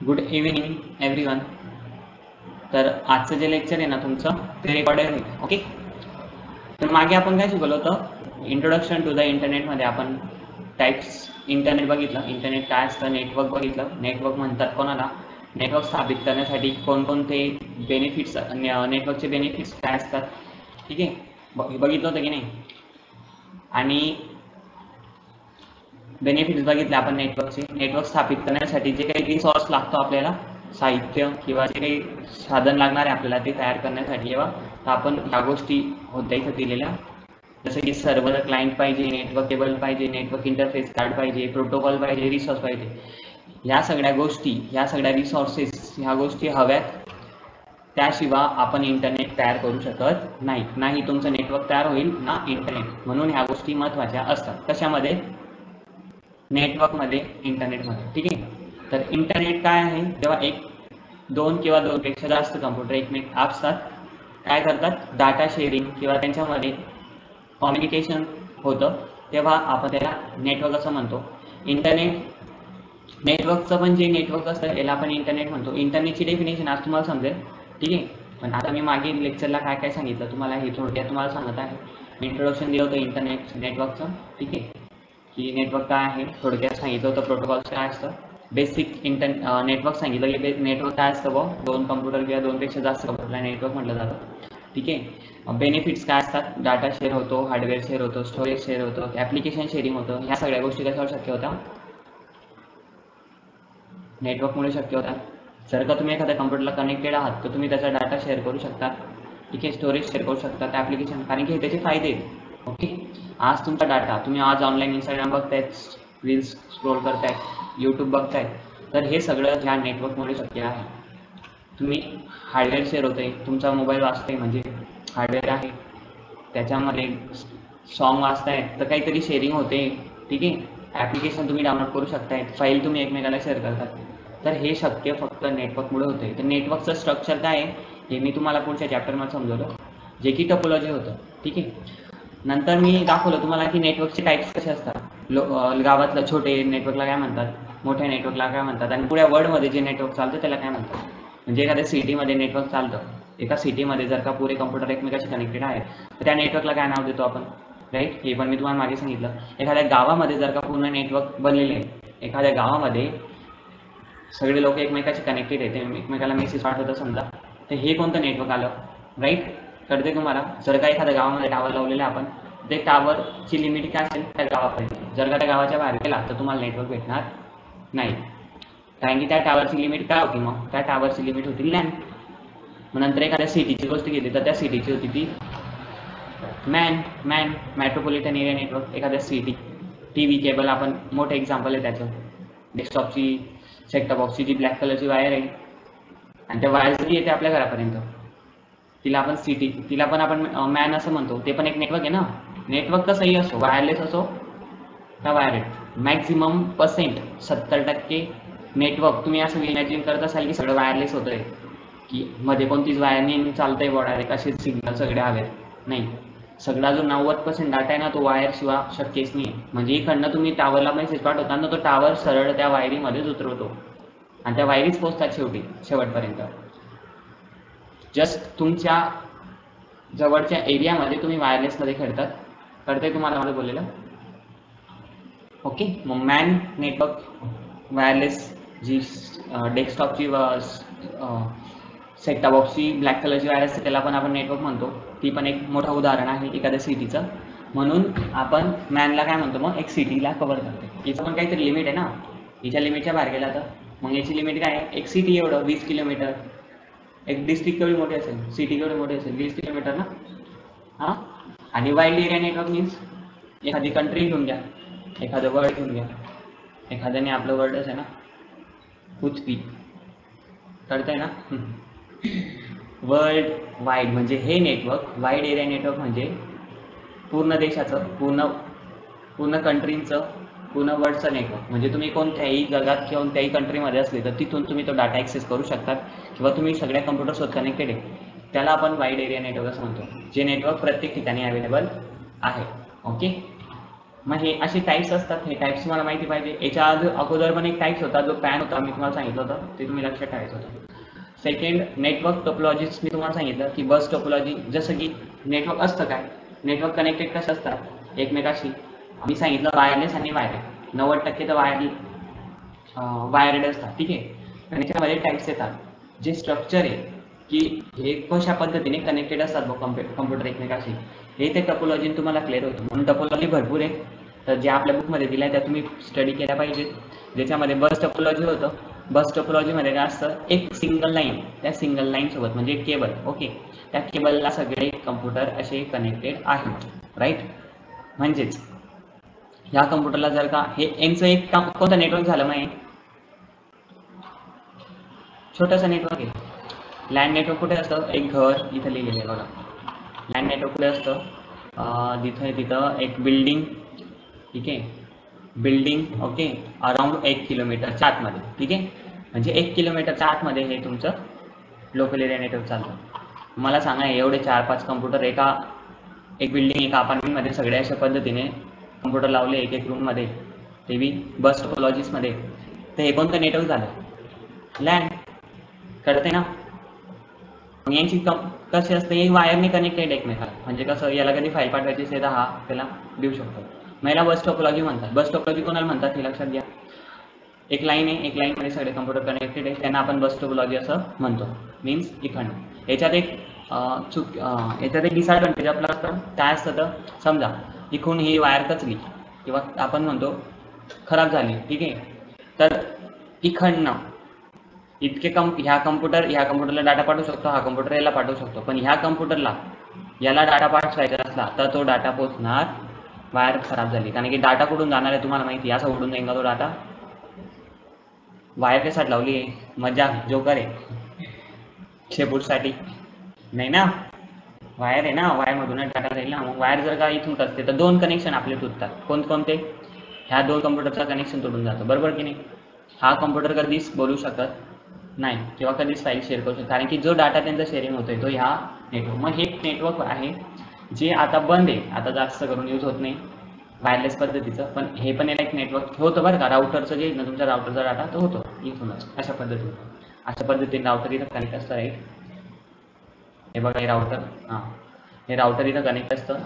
Good evening everyone. तर आजचं जे लेक्चर आहे ना तुमचं ते रेकॉर्डेड होईल. ओके. तर मागे आपण काय शिकवलं होतं, इंट्रोडक्शन टू द इंटरनेटमध्ये आपण टाइप्स इंटरनेट बघितलं, इंटरनेट काय असतं, नेटवर्क बघितलं. नेटवर्क म्हणतात कोणाला, नेटवर्क स्थापित करण्यासाठी कोणकोणते बेनिफिट्स, नेटवर्कचे बेनिफिट्स काय असतात, ठीक आहे, बघितलं होतं की नाही. आणि बेनिफिट्स बघितले आपण नेटवर्कचे. नेटवर्क स्थापित करण्यासाठी जे काही रिसोर्स लागतो आपल्याला, साहित्य किंवा जे काही साधन लागणार आहे आपल्याला ते तयार करण्यासाठी, किंवा आपण ह्या गोष्टी होत्या इथं दिलेल्या, जसं की सर्व्हर क्लायंट पाहिजे, नेटवर्क केबल पाहिजे, नेटवर्क इंटरफेस कार्ड पाहिजे, प्रोटोकॉल पाहिजे, रिसोर्स पाहिजे. या सगळ्या गोष्टी, या सगळ्या रिसोर्सेस, ह्या गोष्टी हव्यात, त्याशिवाय आपण इंटरनेट तयार करू शकत नाही. तुमचं नेटवर्क तयार होईल ना इंटरनेट. म्हणून ह्या गोष्टी महत्त्वाच्या असतात. कशामध्ये? नेटवर्कमध्ये, इंटरनेटमध्ये. ठीक आहे. तर इंटरनेट काय आहे, जेव्हा दोन किंवा दोनपेक्षा जास्त कम्प्युटर एकमेक असतात, काय करतात, डाटा शेअरिंग किंवा त्यांच्यामध्ये कम्युनिकेशन होतं, तेव्हा आपण त्याला नेटवर्क असं म्हणतो. नेटवर्कचं पण जे नेटवर्क असतं याला आपण इंटरनेट म्हणतो. इंटरनेटची डेफिनेशन आज तुम्हाला समजेल. ठीक आहे. पण आता मी मागील लेक्चरला काय काय सांगितलं तुम्हाला हे थोडक्यात तुम्हाला सांगत आहे. इंट्रोडक्शन दिलं होतं इंटरनेट नेटवर्कचं. ठीक आहे, की नेटवर्क काय आहे थोडक्यात सांगितलं होतं. प्रोटोकॉल्स काय असतं, बेसिक नेटवर्क सांगितलं की नेटवर्क काय असतं, दोन कम्प्युटर किंवा दोनपेक्षा जास्त कम्प्युटरला नेटवर्क म्हटलं जातं. ठीक आहे. बेनिफिट्स काय असतात, डाटा शेअर होतो, हार्डवेअर शेअर होतो, स्टोरेज शेअर होतं, ॲप्लिकेशन शेअरिंग होतं. ह्या सगळ्या गोष्टी कशावर शक्य होत्या, नेटवर्कमुळे शक्य होतात. जर का तुम्ही एखाद्या कम्प्युटरला कनेक्टेड आहात तर तुम्ही त्याचा डाटा शेअर करू शकता. ठीक आहे, स्टोरेज शेअर करू शकता, ॲप्लिकेशन, कारण की त्याचे फायदे आहेत. ओके. आज तुमचा डाटा, तुम्ही आज ऑनलाईन इंस्टाग्राम बघतायत, रील्स स्क्रोल करतायत, यूट्यूब बघतायत, तर हे सगळं ह्या नेटवर्कमुळे शक्य आहे. तुम्ही हार्डवेअर शेअर होते, तुमचा मोबाईल वाचतोय म्हणजे हार्डवेअर आहे, त्याच्यामध्ये सॉन्ग वाचतायत तर काहीतरी शेअरिंग होते. ठीक आहे. ॲप्लिकेशन तुम्ही डाउनलोड करू शकताय, फाईल तुम्ही एकमेकाला शेअर करतात. तर हे शक्य फक्त नेटवर्कमुळे होते. तर नेटवर्कचं स्ट्रक्चर काय आहे हे मी तुम्हाला पुढच्या चॅप्टरमध्ये समजवलं, जे की टोपोलॉजी होतं. ठीक आहे. नंतर मी दाखवलं तुम्हाला की नेटवर्कचे टाईप्स कसे असतात. गावातलं छोटे नेटवर्कला काय म्हणतात, मोठ्या नेटवर्कला काय म्हणतात, आणि पुढे वर्ल्डमध्ये जे नेटवर्क चालतं त्याला काय म्हणतात. म्हणजे एखाद्या सिटीमध्ये नेटवर्क चालतं, एका सिटीमध्ये जर का पुरे कम्प्युटर एकमेकाशी कनेक्टेड आहे तर त्या नेटवर्कला काय नाव देतो आपण, राईट. हे पण मी तुम्हाला मागे सांगितलं. एखाद्या गावामध्ये जर का पूर्ण नेटवर्क बनलेले आहे, एखाद्या गावामध्ये सगळे लोक एकमेकाशी कनेक्टेड आहेत, एकमेकाला मेसेज पाठवतं समजा, तर हे कोणतं नेटवर्क आलं, राईट. कळते तुम्हाला. जर का एखाद्या गावामध्ये टावर लावलेलं आपण, ते टावरची लिमिट काय असेल त्या गावापर्यंत. जर का त्या गावाच्या बाहेर गेला तर तुम्हाला नेटवर्क भेटणार नाही, कारण की त्या टावरची लिमिट काय होती, मग त्या टावरची लिमिट होती लॅन. मग नंतर एखाद्या सिटीची गोष्ट केली तर त्या सिटीची होती ती मेट्रोपॉलिटन एरिया नेटवर्क. एखाद्या सिटी, टी व्ही केबल आपण मोठं एक्झाम्पल आहे त्याचं. डेस्कटॉपची, सेटटॉप बॉक्सची जी ब्लॅक कलरची वायर आहे, आणि त्या वायर जरी येते आपल्या घरापर्यंत, तिला पण आपण मॅन असं म्हणतो. ते पण एक नेटवर्क आहे ना. नेटवर्क कसंही असो, वायरलेस असो का वायरेड, मॅक्झिमम % 70% नेटवर्क तुम्ही असं इमॅजिन करत असाल की सगळं वायरलेस होतंय, की मध्ये कोणतीच वायर नाही चालतंय, डायरेक्ट असेच सिग्नल सगळे हवेत. नाही, सगळा जो 90% डाटा आहे ना तो वायर शिवाय शक्यच नाही. म्हणजे इकडनं तुम्ही टावरला मेसेज पाठवताना तो टावर सरळ त्या वायरीमध्येच उतरवतो, आणि त्या वायरीच पोहोचतात शेवटपर्यंत. जस्ट तुमच्या जवळच्या एरियामध्ये तुम्ही वायरलेसमध्ये खेळतात. कळतंय तुम्हाला मला बोललेलं. ओके. मग मॅन नेटवर्क, वायरलेस जी डेस्कटॉपची सेटटॉप बॉक्सची ब्लॅक कलरची वायर असते त्याला पण आपण नेटवर्क म्हणतो. ती पण एक मोठं उदाहरण आहे एखाद्या सिटीचं. म्हणून आपण मॅनला काय म्हणतो, मग एक सिटीला कव्हर करते. याचं पण काहीतरी लिमिट आहे ना, हिच्या लिमिटच्या बाहेर गेला तर मग याची लिमिट काय आहे, एक सिटी एवढं 20 किलोमीटर. एक डिस्ट्रिक्ट केवढी मोठी असेल, सिटी केवढी मोठी असेल, 20 किलोमीटर ना. हां. आणि वाईल्ड एरिया नेटवर्क मीन्स एखादी कंट्री घेऊन घ्या, एखादं वर्ल्ड घेऊन घ्या. एखाद्याने आपलं वर्ल्डच आहे ना, पृथ्वी. कळतंय ना. वर्ल्ड वाईड म्हणजे हे नेटवर्क, वाईड एरिया नेटवर्क म्हणजे पूर्ण देशाचं, पूर्ण कंट्रीचं, पूर्ण वर्ल्डचं नेटवर्क. म्हणजे तुम्ही कोणत्याही जगात किंवा कोणत्याही कंट्रीमध्ये असले तर तिथून तुम्ही तो डाटा ॲक्सेस करू शकतात, किंवा तुम्ही सगळ्या कम्प्युटरसोबत कनेक्टेड आहे, त्याला आपण वाईड एरिया नेटवर्क असं म्हणतो. जे नेटवर्क प्रत्येक ठिकाणी अवेलेबल आहे. ओके. मग हे असे टाईप्स असतात, हे टाईप्स तुम्हाला माहिती पाहिजे. याच्या अगोदर पण एक टाईप्स होता जो पॅन होता, मी तुम्हाला सांगितलं होतं, ते तुम्ही लक्षात ठेवायचं होतं. सेकंड नेटवर्क टोपोलॉजीज मी तुम्हाला सांगितलं की बस टोपोलॉजी, जसं की नेटवर्क असतं काय, नेटवर्क कनेक्टेड कसं असतात एकमेकाशी, मी सांगितलं वायरलेस आणि वायर्ड, 90% तर वायर्ड असतात, ठीक आहे. आणि त्याच्यामध्ये टाईप्स येतात, जे स्ट्रक्चर आहे की हे कशा पद्धतीने कनेक्टेड असतात कम्प्युटर एकमेकाशी, हे ते टोपोलॉजी तुम्हाला क्लिअर होतं. म्हणून टोपोलॉजी भरपूर आहे, तर जे आपल्या बुकमध्ये दिलं आहे त्या तुम्ही स्टडी केल्या पाहिजे. ज्याच्यामध्ये बस टोपोलॉजी होतं, बस टोपोलॉजीमध्ये काय असतं, एक सिंगल लाईन, त्या सिंगल लाईन सोबत म्हणजे केबल, ओके, त्या केबलला सगळे कम्प्युटर असे कनेक्टेड आहेत, राईट. म्हणजेच ह्या कम्प्युटरला जर का हे यांचं एक काम, कोणतं नेटवर्क झालं, मग छोटंसं नेटवर्क आहे. लँड नेटवर्क कुठे असतं, एक घर इथं लिहिलेलं आहे बघा. लँड नेटवर्क कुठे असतं, तिथं एक बिल्डिंग, ठीक आहे, बिल्डिंग, ओके, अराउंड 1 किलोमीटरच्या आतमध्ये, ठीक आहे. म्हणजे 1 किलोमीटरच्या आतमध्ये हे तुमचं लोकल एरिया नेटवर्क चालतं. मला सांगा, एवढे 4-5 कम्प्युटर एक बिल्डिंग, एका अपार्टमेंटमध्ये सगळे अशा पद्धतीने कम्प्युटर लावले एक रूममध्ये, ते बी बस टोपोलॉजीसमध्ये, तर हे कोणतं नेटवर्क झालं, लँड, कळते ना. यांची कशी असते, हे वायरने कनेक्टेड एकमेकाला, म्हणजे कसं, याला कधी फाईल पाठवायची असेल तर हा त्याला देऊ शकतो. मग याला बस टोपोलॉजी म्हणतात. बस टोपोलॉजी कोणाला म्हणतात हे लक्षात घ्या. एक लाईन आहे, एक लाईनमध्ये सगळे कम्प्युटर कनेक्टेड आहे, त्यांना आपण बस टोपोलॉजी असं म्हणतो. मीन्स इकडनं याच्यात एक डिसएडव्हान्टेज आपलं असतं, काय असतं तर, समजा इकडून ही वायर कचली किंवा आपण म्हणतो खराब झाली, ठीक आहे, तर इकडनं इतके ह्या कम्प्युटरला डाटा पाठवू शकतो, हा कम्प्युटर याला पाठवू शकतो, पण ह्या कम्प्युटरला याला डाटा पाठवायचा असला तर तो डाटा पोहोचणार, वायर खराब झाली, कारण की डाटा कुठून जाणार आहे तुम्हाला माहिती, असा उडून जाईल का तो डाटा. वायर कशात लावली आहे, मजा जोकर आहे, शेपूटसाठी नाही ना, वायर आहे ना, वायर मधून डाटा जाईल ना. मग वायर जर का इथून असते तर 2 कनेक्शन आपले तुटतात, कोणते, ह्या 2 कम्प्युटरचा कनेक्शन तुटून जातो, बरोबर की नाही. हा कम्प्युटर कधीच बोलू शकत नाही किंवा कधीच फाईल शेअर करू शकतो, कारण की जो डाटा त्यांचा शेअरिंग होतोय तो ह्या नेटवर्क. मग हे नेटवर्क आहे जे आता बंद आहे, आता जास्त करून यूज होत नाही वायरलेस पद्धतीचं, पण हे पण याला एक नेटवर्क होतं बरं का. राउटरचं जे ना, तुमच्या राउटरचा डाटा तो होतो इथूनच, अशा पद्धतीने राउटर इथं कनेक्ट असतं, राईट. हे बघा, हे राउटर, हां, हे राउटर इथं कनेक्ट असतं,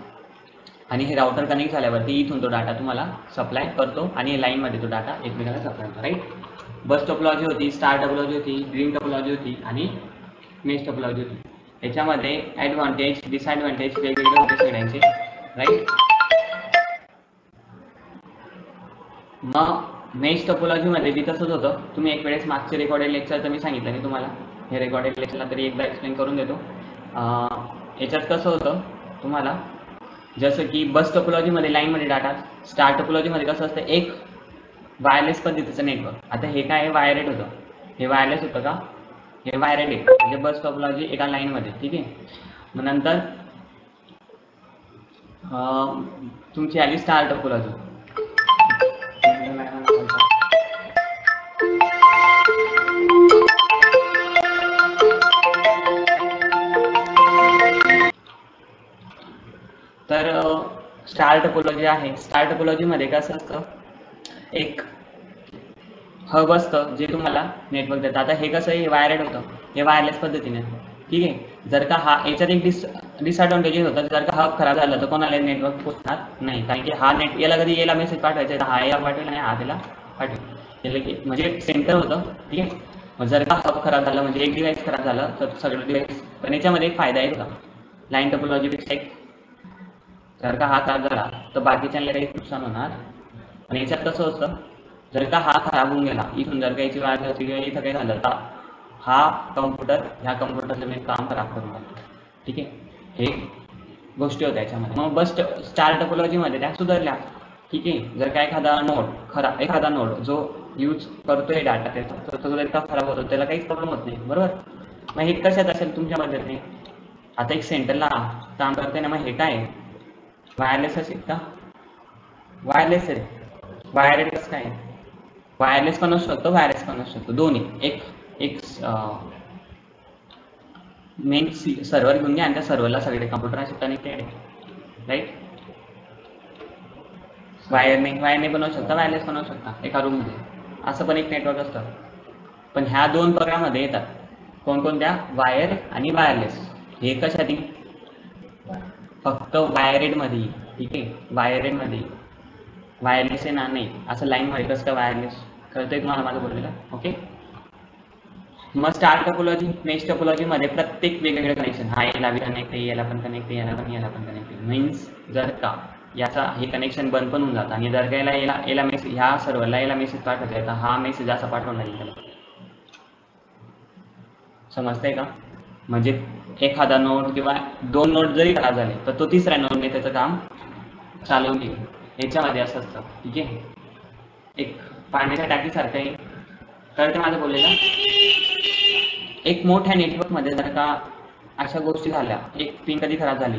आणि हे राउटर कनेक्ट झाल्यावरती इथून तो डाटा तुम्हाला सप्लाय करतो, आणि लाईनमध्ये तो डाटा एकमेकाला सप्लाय होतो, राईट. बस टोपोलॉजी होती, स्टार टोपोलॉजी होती, ड्रीम टोपोलॉजी होती, आणि मेश टोपोलॉजी होती. याच्यामध्ये ॲडव्हान्टेज डिसएडव्हान्टेज वेगवेगळे होते सगळ्यांचे, राईट. मग मेश टोपोलॉजीमध्ये बी तसंच होतं. तुम्ही एक वेळेस मागचे रेकॉर्डेड लेक्चर तर मी सांगितलं नाही तुम्हाला, हे रेकॉर्डेड लेक्चरला तरी एकदा एक्सप्लेन करून देतो. याच्यात कसं होतं तुम्हाला, जसं की बस टोपोलॉजीमध्ये लाईनमध्ये डाटा, स्टार टोपोलॉजीमध्ये कसं असतं, एक वायरलेस पद्धतीचं नेटवर्क. आता हे काय वायरेड होतं, हे वायरलेस होतं का, हे वायरेड आहे, म्हणजे बस टोपोलॉजी एका लाईनमध्ये, ठीक आहे. मग नंतर तुमची आली स्टार टोपोलॉजी. तर स्टार टोपोलॉजी आहे, स्टार टोपोलॉजीमध्ये कसं असतं, एक हब असतं जे तुम्हाला नेटवर्क देतं. आता हे कसं आहे, हे वायरेड होतं, हे वायरलेस पद्धतीने, ठीक आहे. जर का याच्यात एक डिसएडव्हान्टेज होतं, जर का हब खराब झालं तर कोणाला नेटवर्क पोहोचणार नाही, कारण की हा याला कधी याला मेसेज पाठवायचा आहे, हा याला पाठवेल आणि हा त्याला पाठवेल, म्हणजे सेंटर होतं, ठीक आहे. मग जर का हब खराब झालं, म्हणजे एक डिव्हाइस खराब झालं तर सगळं डिव्हाइस, पण याच्यामध्ये एक फायदा आहे बघा, लाईन टोपोलॉजीपेक्षा एक, जर का हा खराब झाला तर बाकीच्यांना काही नुकसान होणार. आणि याच्यात कसं असतं, जर का हा खराब होऊन गेला, इथून जर का याची वायर होती किंवा इथं काही झालं तर हा कम्प्युटर ह्या कम्प्युटरचं मी काम खराब करून टाकतो, ठीक आहे. हे गोष्टी होत्या याच्यामध्ये. मग बस स्टार टोपोलॉजीमध्ये त्या सुधारल्या, ठीक आहे. जर का एखादा नोड जो यूज करतोय डाटा त्याचा, तर तो जर का खराब होतो त्याला काहीच प्रॉब्लेम होत नाही, बरोबर. मग हे कशात असेल तुमच्या पद्धतीने, आता एक सेंटरला काम करते ना, मग हे काय वायरलेस असेल का, वायरलेस आहे, वायरेड कसं काय, वायरलेस पण असू शकतो, वायरलेस पण असू शकतो, दोन्ही. एक मेन सर्व्हर घेऊन घ्या, आणि त्या सर्व्हरला सगळे कम्प्युटर असे कनेक्टेड आहे, राईट. वायरने बनवू शकता, वायरलेस बनवू शकता एका रूम मध्ये, असं पण एक नेटवर्क असतं. पण ह्या दोन प्रकारामध्ये येतात कोणकोणत्या, वायर आणि वायरलेस. हे कशासाठी, फक्त वायरेड मध्ये, ठीक आहे, वायरेड मध्ये, वायरलेस आहे ना नाही, असं लाईन मध्ये कसं काय वायरलेस, कळतंय तुम्हाला माझं बोललेलं. ओके, मग स्टार टोपोलॉजी, मेश टोपोलॉजी मध्ये प्रत्येक वेगवेगळे कनेक्शन, हा याला कनेक्ट आहे, याला पण कनेक्ट आहे, याला पण कनेक्ट आहे. मीन्स जर का याचा हे कनेक्शन बंद पण होऊन जातं आणि जर का याला मेसेज, ह्या सर्व्हरला याला मेसेज पाठवायचा तर हा मेसेज असा पाठवला लागेल त्याला. समजतंय का, म्हणजे एखादा नोड किंवा दोन नोड जरी खराब झाले तर तो तिसऱ्या नोडने त्याचं काम चालवून घेईल. याच्यामध्ये असं असतं, ठीक आहे, एक पाण्याच्या टाकीसारखं आहे. कळतं माझं बोललेलं. एक मोठ्या नेटवर्कमध्ये जर का अशा गोष्टी झाल्या, एक पिन कधी खराब झाली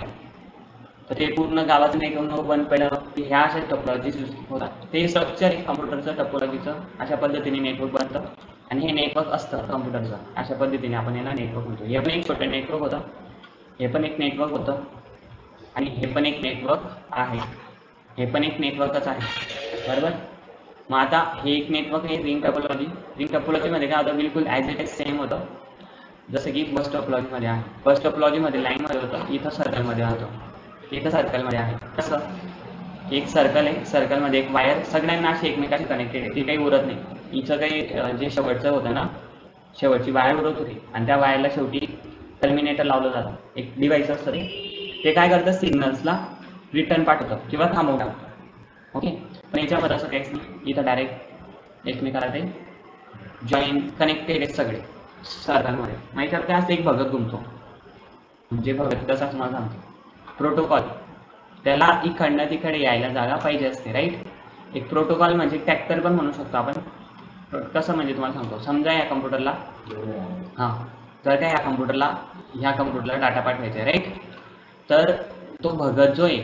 तर ते पूर्ण गावाचं नेटवर्क बंद पडलं, ह्या अशा टोपोलॉजी होतात. ते स्ट्रक्चर आहे कम्प्युटरचं टोपोलॉजीचं, अशा पद्धतीने नेटवर्क बनतं आणि हे नेटवर्क असतं कम्प्युटरचं. अशा पद्धतीने आपण याला नेटवर्क म्हणतो. हे पण एक छोटं नेटवर्क होतं, हे पण एक नेटवर्क होतं आणि हे पण एक नेटवर्क आहे, हे पण एक नेटवर्कच आहे, बरोबर. मग आता हे एक नेटवर्क आहे रिंग टोपोलॉजी. रिंग टोपोलॉजीमध्ये काय होतं, बिलकुल ॲज इट इज सेम होतं जसं की बस टोपोलॉजीमध्ये आहे. बस टोपोलॉजीमध्ये लाईनमध्ये होतं, इथं सर्कलमध्ये होतं, इथं सर्कलमध्ये आहे. कसं, एक सर्कल आहे, सर्कलमध्ये एक वायर सगळ्यांना अशी एकमेकाशी कनेक्टेड आहे, ती काही उरत नाही. हिचं काही जे शेवटचं होतं ना, शेवटची वायर उरत होती आणि त्या वायरला शेवटी टर्मिनेटर लावलं जातं, एक डिव्हाइस असतं ते काय करतं, सिग्नल्सला रिटर्न पाठवतं किंवा थांबवून टाकतं. ओके, पण याच्यामध्ये असं काहीच नाही, इथं डायरेक्ट एकमेकाला ते जॉईन कनेक्टेड आहेत सगळे सर्कलमध्ये. मग याच्यावर काय असतं, एक भगत घुमतो, म्हणजे भगत कसा तुम्हाला सांगतो, प्रोटोकॉल, त्याला इकडनं तिकडे यायला जागा पाहिजे असते, राईट. एक प्रोटोकॉल म्हणजे ट्रॅक्टर पण म्हणू शकतो आपण. कसं म्हणजे तुम्हाला सांगतो, समजा या कम्प्युटरला, हां, तर काय ह्या कम्प्युटरला डाटा पाठवायचा आहे, राईट. तर तो भगत जो आहे,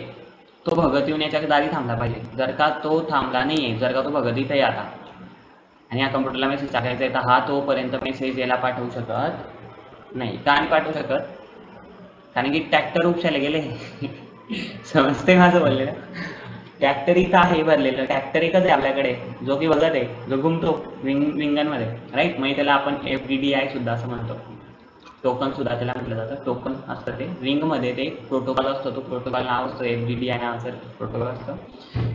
तो भगत येऊन याच्या दारी थांबला पाहिजे. जर का तो थांबला नाही आहे, जर का तो भगत इथे आला आणि या कम्प्युटरला मेसेज टाकायचा आहे, तर हा तोपर्यंत मेसेज याला पाठवू शकत नाही. का नाही पाठवू शकत, कारण की ट्रॅक्टर उपशायला गेले. समजते माझं बोललेलं. ट्रॅक्टर इथं आहे भरलेलं, ट्रॅक्टर एकच आहे आपल्याकडे, जो की बघत आहे, जो घुमतो विंगनमध्ये, राईट. मग त्याला आपण FDDI सुद्धा असं म्हणतो, टोकन सुद्धा त्याला म्हटलं जातं. टोकन असतं ते रिंगमध्ये, ते प्रोटोकॉल असतो, तो प्रोटोकॉल नाव असतं FDDI नावाचं प्रोटोकॉल असतं,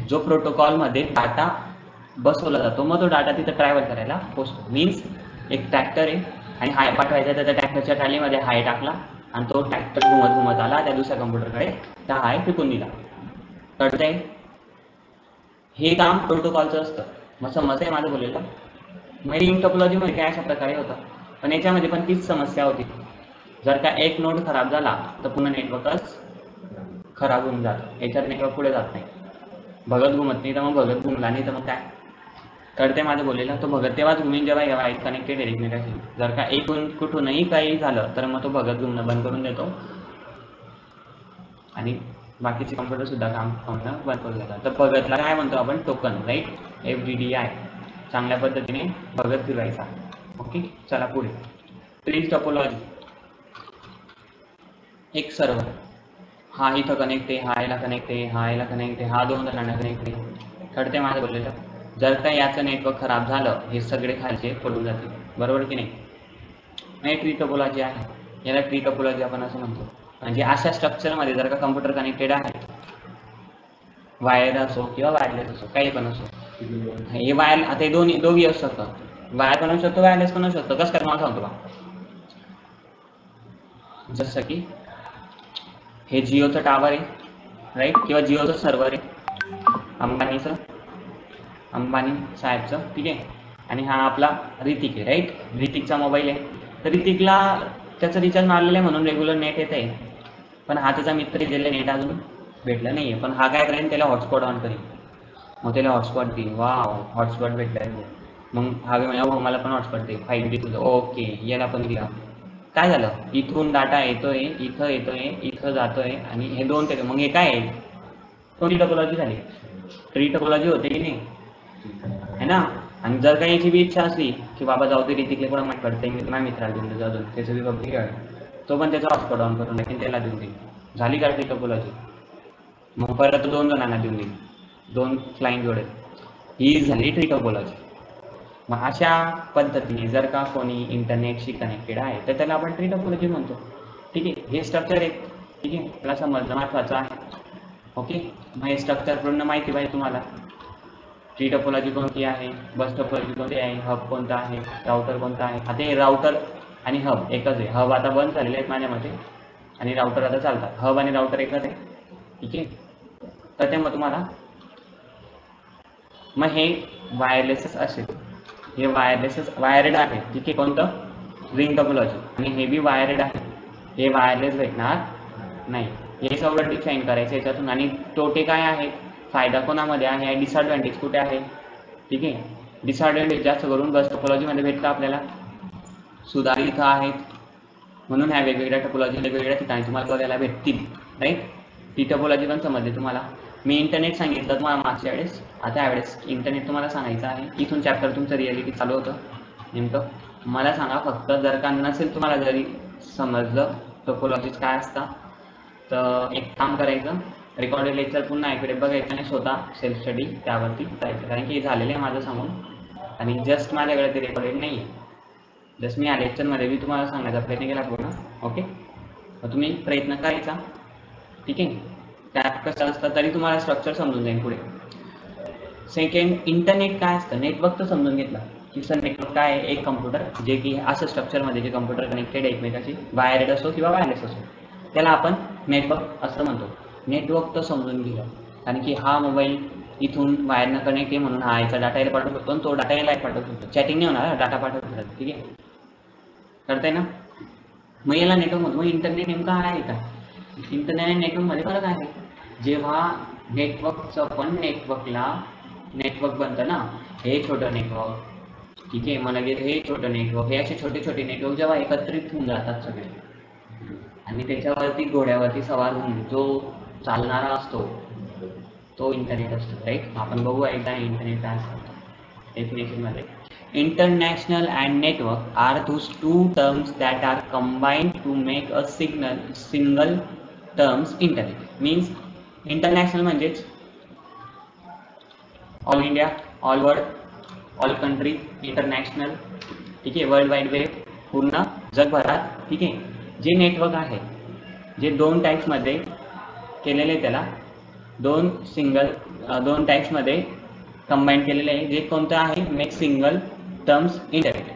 जो प्रोटोकॉलमध्ये डाटा बसवला जातो. मग तो डाटा तिथं ट्रॅव्हल करायला पोचतो. मीन्स एक ट्रॅक्टर आहे आणि हाय पाठवायचा, तर त्या ट्रॅक्टरच्या ट्रॅलीमध्ये हाय टाकला आणि तो ट्रॅक्टर घुमत आला त्या दुसऱ्या कम्प्युटरकडे, त्या हाय फेकून दिला. कळतंय, हे काम प्रोटोकॉलचं असतं. मग समजतंय माझं बोललेलं. मग रिंग टोपोलॉजीमध्ये काय अशा प्रकारे होतं, पण याच्यामध्ये पण तीच समस्या होती. जर का एक नोड खराब झाला तर पुन्हा नेटवर्कच खराब होऊन जातं, याच्यात नेटवर्क पुढे जात नाही. भगत घुमत नाही तर मग भगत घुमला नाही तर मग काय, कळते माझं बोललेलं. तो भगत तेव्हाच घुमेन जेव्हा या वायर कनेक्टेड आहे एकमेकाशी. जर का कुठूनही काही झालं तर मग तो भगत घुमणं बंद करून देतो आणि बाकीचे कम्प्युटर सुद्धा काम होणं बंद करून देतात. तर भगतला काय म्हणतो आपण, टोकन, राईट, FDDI. चांगल्या पद्धतीने भगत फिरवायचा. ओके, चला पुढे. ट्री टोपोलॉजी, एक सर्व्हर, हा इथं कनेक्ट आहे, हा याला कनेक्ट आहे, हा याला कनेक्ट आहे, हा दोन जणांना कनेक्ट आहे. कळते माझं बोललेलं. जर का याचं नेटवर्क खराब झालं, हे सगळे खालचे पडून जातील, बरोबर की नाही. हे ट्री टोपोलॉजी आहे, याला ट्री टोपोलॉजी आपण असं म्हणतो. म्हणजे अशा स्ट्रक्चरमध्ये जर का कम्प्युटर कनेक्टेड आहे, वायर असो किंवा वायरलेस असो, काही पण असो, हे वायर, आता दोघी असू शकतं, वायर पण असू शकतो, वायरलेस पण असू शकतो. कसं काय मला सांगतो बा, जसं की हे जिओचं टावर आहे, राईट, किंवा जिओचं सर्व्हर आहे अंबानी साहेबचं, ठीक आहे. आणि हा आपला ऋतिक आहे, राईट. ऋतिकचा मोबाईल आहे, तर ऋतिकला त्याचं रिचार्ज मारलेलं आहे म्हणून रेग्युलर नेट येत आहे, पण हा त्याचा मित्र दिलेलं नेट अजून भेटलं नाही आहे. पण हा काय करेन, त्याला हॉटस्पॉट ऑन करेल, मग त्याला हॉटस्पॉट देईल. वाव, हॉटस्पॉट भेटलं आहे. मग हा म्हणजे मला पण हॉटस्पॉट दे, 5G तुझं. ओके, याला पण दिला. काय झालं, इथून डाटा येतोय, इथं येतोय, इथं जातोय आणि हे दोन ते, मग हे काय आहे, ट्री टोपोलॉजी झाली. ट्री टोपोलॉजी होते की नाही, है ना. आणि जर का याची बी इच्छा असली की बाबा जाऊ दे, ऋतिकले कोणा माहीत पडते, मी माझ्या मित्राला देऊन देतो, अजून त्याचं बी पब्लिक आहे, तो पण त्याचा हॉटस्पॉट ऑन करून टाकेल, त्याला देऊन देईल. झाली का ट्री टोपोलॉजी. मग परत दोन जणांना देऊन देईल. 2 क्लायंट जोडेल, ही झाली ट्री टोपोलॉजी. मग अशा पद्धतीने जर का कोणी इंटरनेटशी कनेक्टेड आहे तर त्याला आपण ट्री टोपोलॉजी म्हणतो. ठीक आहे, हे स्ट्रक्चर आहे. ठीक आहे, त्याला समजणं महत्त्वाचं आहे. ओके, मग हे स्ट्रक्चर पूर्ण माहिती पाहिजे तुम्हाला. ट्री टोपोलॉजी कोणती आहे, बस टोपोलॉजी कोणती आहे, हब कोणता आहे, राउटर कोणता आहे. आता हे राउटर आणि हब एकच आहे. हब आता बंद झालेले आहेत माझ्या मते आणि राउटर आता चालतात. हब आणि राउटर एकच आहे. ठीक आहे, तर ते मग तुम्हाला मग हे वायरलेसच असेल, हे वायरलेसच वायर्ड आहे. ठीक आहे, कोणतं रिंग टोपोलॉजी, आणि हे बी वायर्ड आहे. हे वायरलेस भेटणार नाही. हे सगळं डिफाईन करायचं याच्यातून. आणि तोटे काय आहेत, फायदा कोणामध्ये आहे, डिसएडव्हान्टेज कुठे आहे. ठीक आहे, डिसएडव्हान्टेज जास्त करून बस टोपोलॉजीमध्ये भेटतं आपल्याला, सुधारित इथं आहेत. म्हणून ह्या वेगवेगळ्या टोपोलॉजी वेगवेगळ्या ठिकाणी तुम्हाला बघायला भेटतील. राईट, ती टोपोलॉजी पण समजली तुम्हाला. मी इंटरनेट सांगितलं तुम्हाला मागच्या वेळेस, आता यावेळेस इंटरनेट तुम्हाला सांगायचं आहे. इथून चॅप्टर तुमचं रिअलिटी चालू होतं नेमकं. मला सांगा फक्त, जर का नसेल तुम्हाला जरी समजलं टोपोलॉजीज काय असतात, तर एक काम करायचं, रेकॉर्डेड लेक्चर पुन्हा इकडे बघायचं आणि स्वतः सेल्फ स्टडी त्यावरती करायचं. कारण की झालेलं आहे माझं सांगून, आणि जस्ट माझ्याकडे ते रेकॉर्डेड नाही आहे. जस्ट मी या लेक्चरमध्ये मी तुम्हाला सांगण्याचा प्रयत्न केला पूर्ण. ओके, मग तुम्ही प्रयत्न करायचा. ठीक आहे, त्यात कसं असतं तरी तुम्हाला स्ट्रक्चर समजून जाईल पुढे. सेकंड, इंटरनेट काय असतं, नेटवर्क तर समजून घेतला की सर नेटवर्क काय आहे, एक कम्प्युटर जे की असं स्ट्रक्चरमध्ये जे कम्प्युटर कनेक्टेड आहे एकमेकाशी, वायर्ड असो किंवा वायरलेस असो, त्याला आपण नेटवर्क असं म्हणतो. नेटवर्क तर समजून गेलं, कारण की हा मोबाईल इथून वायरनं कनेक्ट आहे म्हणून हा याचा डाटा यायला पाठवू शकतो, तो डाटा यायला पाठवू शकतो. चॅटिंग नाही होणार, डाटा पाठवू शकतो. ठीक आहे, करताय ना. मग याला नेटवर्क म्हणतो. मग इंटरनेट नेमका आहे का, इंटरनेट आणि नेटवर्कमध्ये फरक आहे. जेव्हा नेटवर्कचं पण नेटवर्क बनतं ना, हे छोटं नेटवर्क, ठीक आहे, मला हे छोटं नेटवर्क, हे असे छोटे छोटे नेटवर्क जेव्हा एकत्रित होऊन जातात सगळे, आणि त्याच्यावरती घोड्यावरती सवार होऊन जो चालणारा असतो तो इंटरनेट असतो. राईट, आपण बघू एकदा इंटरनेट काय असतं डेफिनेशनमध्ये. International and network are those two terms that are combined to make a single terms internet. Means international म्हणजेच all India, all world, all country, international. ठीक आहे, वर्ल्ड वाईड वेब, पूर्ण जगभरात. ठीक आहे, जे नेटवर्क आहे जे 2 टाईप्समध्ये केलेले, त्याला 2 टाईप्समध्ये कंबाईन केलेले आहे. जे कोणतं आहे, make single terms internet.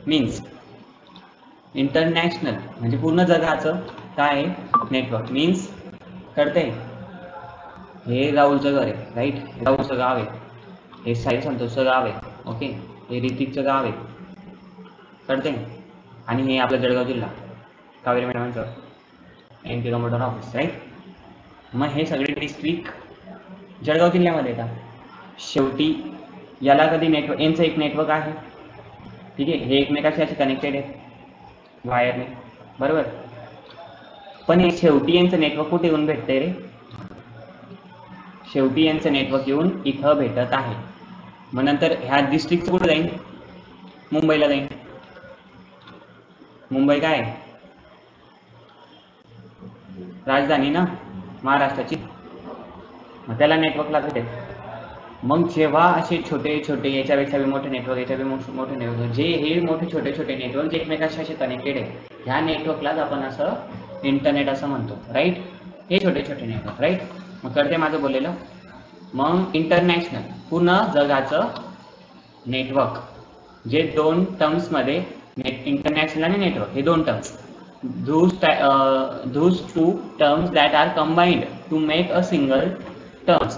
Means international म्हणजे पूर्ण जगाचं काय आहे नेटवर्क. मीन्स कळते, हे राहुलचं घर आहे. राईट, राहुलचं गाव आहे, हे साई संतोषचं गाव आहे. ओके, हे ऋतिकचं गाव आहे. कळते, आणि हे आपलं जळगाव जिल्हा कावेरी मॅडमचं MP कम्प्युटर ऑफिस. राईट, मग हे सगळे डिस्ट्रिक्ट जळगाव जिल्ह्यामध्ये येतात. शेवटी याला कधी नेटवर्क, यांचं एक नेटवर्क आहे. ठीक आहे, हे एकमेकाशी असे कनेक्टेड आहेत वायरने, बरोबर. पण हे शेवटी यांचं नेटवर्क कुठे येऊन भेटतंय रे, शेवटी यांचं नेटवर्क येऊन इथं भेटत आहे. मग नंतर ह्या डिस्ट्रिक्टचं कुठे जाईल, मुंबईला जाईल. मुंबई काय राजधानी ना महाराष्ट्राची, मग त्याला नेटवर्कला भेटेल. मग जेव्हा असे छोटे छोटे, याच्यापेक्षा मोठे नेटवर्क, याच्यापेक्षा मोठे नेटवर्क, जे हे मोठे छोटे नेटवर्क जे एकमेकाशी असे कनेक्टेड आहे, ह्या नेटवर्कलाच आपण असं इंटरनेट असं म्हणतो. राईट, हे छोटे छोटे नेटवर्क. राईट, मग कळते माझं बोललेलं. मग इंटरनॅशनल पूर्ण जगाचं नेटवर्क, जे 2 टर्म्समध्ये, इंटरनॅशनल आणि नेटवर्क हे 2 terms, those 2 terms that are combined to make a single terms.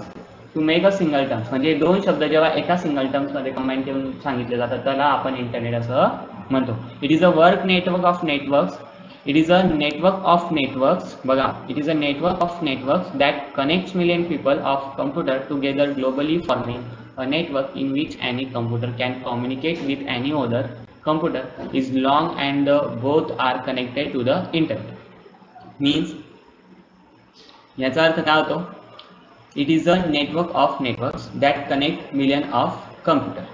म्हणजे 2 शब्द जेव्हा एका सिंगल टर्म्स मध्ये कंबाईन करून सांगितले जातात त्याला आपण इंटरनेट असं म्हणतो. It is a network of networks. It is a network of networks. बघा, it is a network of networks that connects million people of computer together globally, forming a network in which any computer can communicate with any other computer is long and both are connected to the internet. Means याचा अर्थ काय होतो, it is a network of networks that connect million of computer.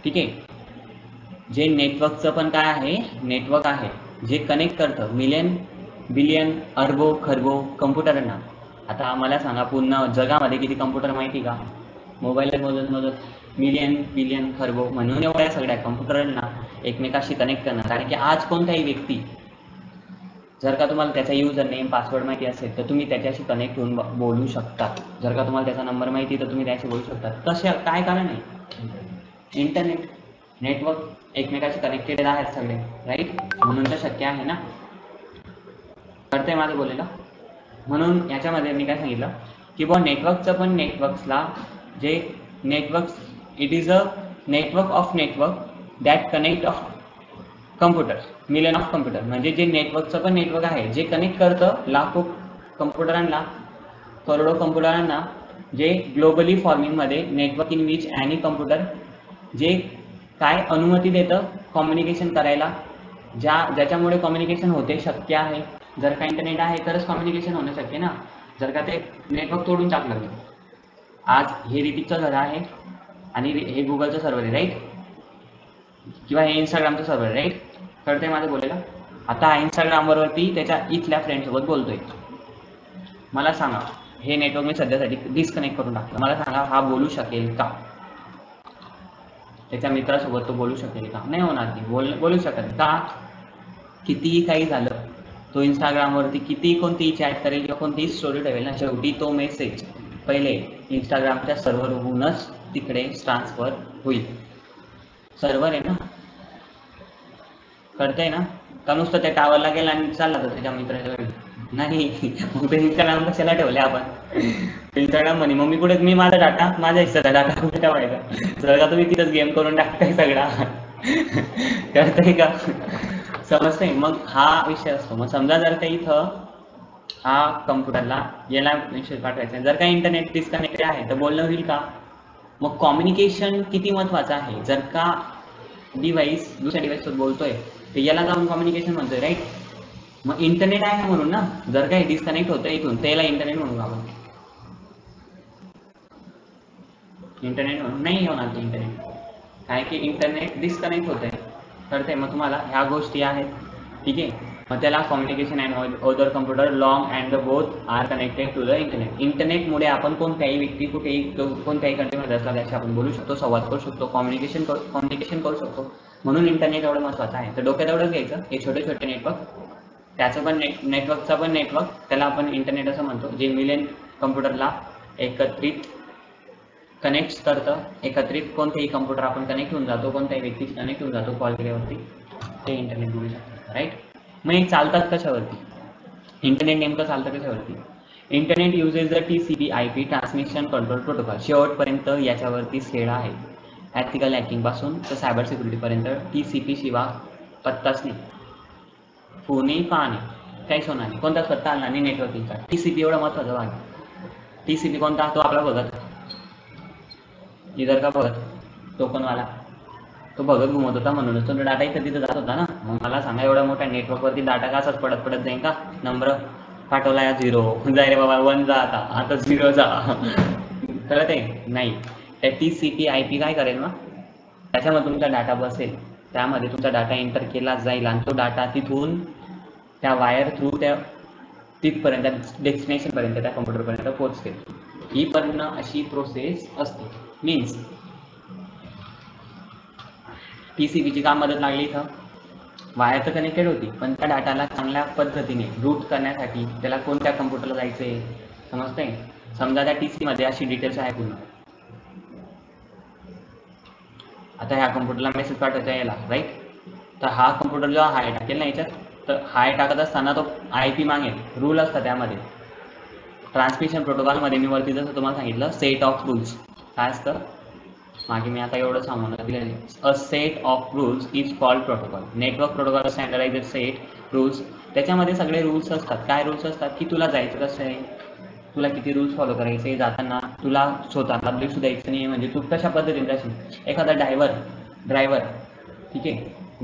ठीक आहे, जे नेटवर्कचं पण काय आहे, नेटवर्क आहे जे कनेक्ट करतं मिलियन, बिलियन, अरबो, खरबो कम्प्युटरांना. आता आम्हाला सांगा, पूर्ण जगामध्ये किती कम्प्युटर माहिती का, मोबाईल मोजत मिलियन बिलियन खरबो म्हणून एवढ्या सगळ्या कम्प्युटरांना एकमेकाशी कनेक्ट करणं. कारण की आज कोणताही व्यक्ती जर का तुम्हाला त्याचा युजर नेम पासवर्ड माहिती असेल तर तुम्ही त्याच्याशी कनेक्ट होऊन बोलू शकता. जर का तुम्हाला त्याचा नंबर माहिती तर तुम्ही त्याशी बोलू शकता. तसे काय कारण आहे? इंटरनेट नेटवर्क एकमेकाशी कनेक्टेड आहेत सगळे, राईट? म्हणून तर शक्य आहे ना. कळतंय माझं बोलायला? म्हणून याच्यामध्ये मी काय सांगितलं की बुवा नेटवर्कचं पण नेटवर्क्सला जे networks it is a network of network that connect of computer, million of computer. म्हणजे जे नेटवर्कचं पण नेटवर्क आहे जे कनेक्ट करतं लाखो कम्प्युटरांना, करोडो कम्प्युटरांना, जे ग्लोबली फॉर्मिंगमध्ये network in which any computer जे काय अनुमती देतं कम्युनिकेशन करायला, ज्याच्यामुळे कम्युनिकेशन होते शक्य आहे. जर का इंटरनेट आहे तरच कम्युनिकेशन होणं शक्य ना. जर का ते नेटवर्क तोडून टाकलं, आज हे ऋतिकचं घर आहे आणि हे गुगलचं सर्व्हर आहे, राईट? किंवा हे इंस्टाग्रामचं सर्व्हर आहे, राईट? कळतंय माझं बोलायला? आता हा इंस्टाग्रामवरती त्याच्या इथल्या फ्रेंडसोबत बोलतोय. मला सांगा, हे नेटवर्क मी सध्यासाठी डिस्कनेक्ट करून टाकलं, मला सांगा हा बोलू शकेल का? त्याच्या मित्रासोबत तो बोलू शकेल का? नाही होणार. ती बोलू शकत का? कितीही काही झालं, तो इंस्टाग्रामवरती कितीही कोणतीही चॅट करेल किंवा कोणतीही स्टोरी ठेवेल ना, शेवटी तो मेसेज पहिले इंस्टाग्रामच्या सर्व्हरहूनच तिकडे ट्रान्सफर होईल. सर्व्हर आहे ना, कळतंय ना? का नुसतं त्या टावरला गेला आणि चालला तर त्याच्या मित्राच्या नाही. मग ते इंस्टाग्राम कशाला ठेवले आपण? इंस्टाग्राम म्हणे मग मी माझा डाटा, माझ्या हिस्साचा डाटा कुठे ठेवायचा? जर का तुम्ही तिथंच गेम करून टाकताय सगळा, कळतंय का? समजतंय? मग हा विषय असतो. मग समजा जर का इथं हा कम्प्युटरला याला मेसेज पाठवायचा, जर का इंटरनेट डिस्कनेक्टेड आहे तर बोलणं होईल का? मग कम्युनिकेशन किती महत्वाचं आहे. जर का डिव्हाइस दुसऱ्या डिव्हाइससोबत बोलतोय तर याला जाऊन कम्युनिकेशन म्हणतोय, राईट? मग इंटरनेट आहे म्हणून ना. जर काही डिस्कनेक्ट होतं इथून तर याला इंटरनेट म्हणून आपण. इंटरनेट म्हणून नाही होणार ते इंटरनेट, काय की इंटरनेट डिस्कनेक्ट होतंय. कळतंय? मग तुम्हाला ह्या गोष्टी आहेत, ठीक आहे? मग त्याला communication and other computer long and both are connected to the internet. इंटरनेटमुळे आपण कोणत्याही व्यक्ती कुठेही कोणत्याही कंट्रीमध्ये असला त्याशी आपण बोलू शकतो, संवाद करू शकतो, कम्युनिकेशन करू शकतो. म्हणून इंटरनेट एवढं महत्त्वाचं आहे. तर डोक्यात एवढंच घ्यायचं, हे छोटे छोटे नेटवर्क, त्याचं पण नेटवर्कचा पण नेटवर्क, त्याला आपण इंटरनेट असं म्हणतो, जे मिलियन कम्प्युटरला एकत्रित कनेक्ट करतं. एकत्रित कोणतेही कम्प्युटर आपण कनेक्ट होऊन जातो, कोणत्याही व्यक्तीशी कनेक्ट होऊन जातो कॉल केल्यावरती, ते इंटरनेट बोलू शकतो, राईट? मग हे चालतात कशावरती? इंटरनेट नेमकं चालतं कशावरती? Internet uses the TCP/IP transmission control protocol. शेवटपर्यंत याच्यावरती छेडा आहे. एथिकल हॅकिंग पासून तर सायबर सिक्युरिटीपर्यंत TCP शिवाय पत्ताच नाही. फोनही पाहणे काहीच होणार नाही, कोणताच पत्ता आला नाही नेटवर्किंगचा. TCP एवढा महत्वाचा भाग. TCP कोणता? तो आपला बघत इधर का बघत टोकनवाला, तो बघत घुमत होता म्हणूनच तो डाटा इथं तिथं जात होता ना. मग मला सांगा, एवढ्या मोठ्या नेटवर्कवरती डाटा काचाच पडत जाईल का? नंबर पाठवला या 0 जाय रे बाबा 1 जा, आता 0 जा. कळत आहे? नाही. त्या TCP/IP काय करेल ना, त्याच्यामध्ये तुमचा डाटा बसेल, त्यामध्ये तुमचा डाटा एंटर केला जाईल आणि तो डाटा तिथून त्या वायर थ्रू त्या तिथपर्यंत डेस्टिनेशनपर्यंत त्या कम्प्युटरपर्यंत पोहोचते. ही पण अशी प्रोसेस असते. मीन्स TCPची काय मदत लागली इथं? वायर तर कनेक्टेड होती, पण त्या डाटाला चांगल्या पद्धतीने रूट करण्यासाठी त्याला कोणत्या कम्प्युटरला जायचंय, समजतंय? समजा त्या TCP मध्ये अशी डिटेल्स आहे पूर्ण. आता ह्या कम्प्युटरला मेसेज पाठवायचा याला, राईट? तर हा कम्प्युटर जेव्हा हाय टाकेल ना याच्यात, तर हाय टाकत असताना तो IP मागेल. रूल असतात त्यामध्ये. ट्रान्समिशन प्रोटोकॉलमध्ये मी वरती जसं तुम्हाला सांगितलं, सेट ऑफ रूल्स. काय असतं? मागे मी आता एवढं सांगून दिलेलं. A set of rules is called protocol. Network protocol standardised set rules. त्याच्यामध्ये सगळे रूल्स असतात. काय रूल्स असतात? की तुला जायचं कसं आहे, तुला किती रूल्स फॉलो करायचे, जाताना तुला स्वतःला ब्रेक सुद्धा द्यायचं नाही, म्हणजे तू कशा पद्धतीने जाशील. एखादा ड्रायव्हर ठीक आहे,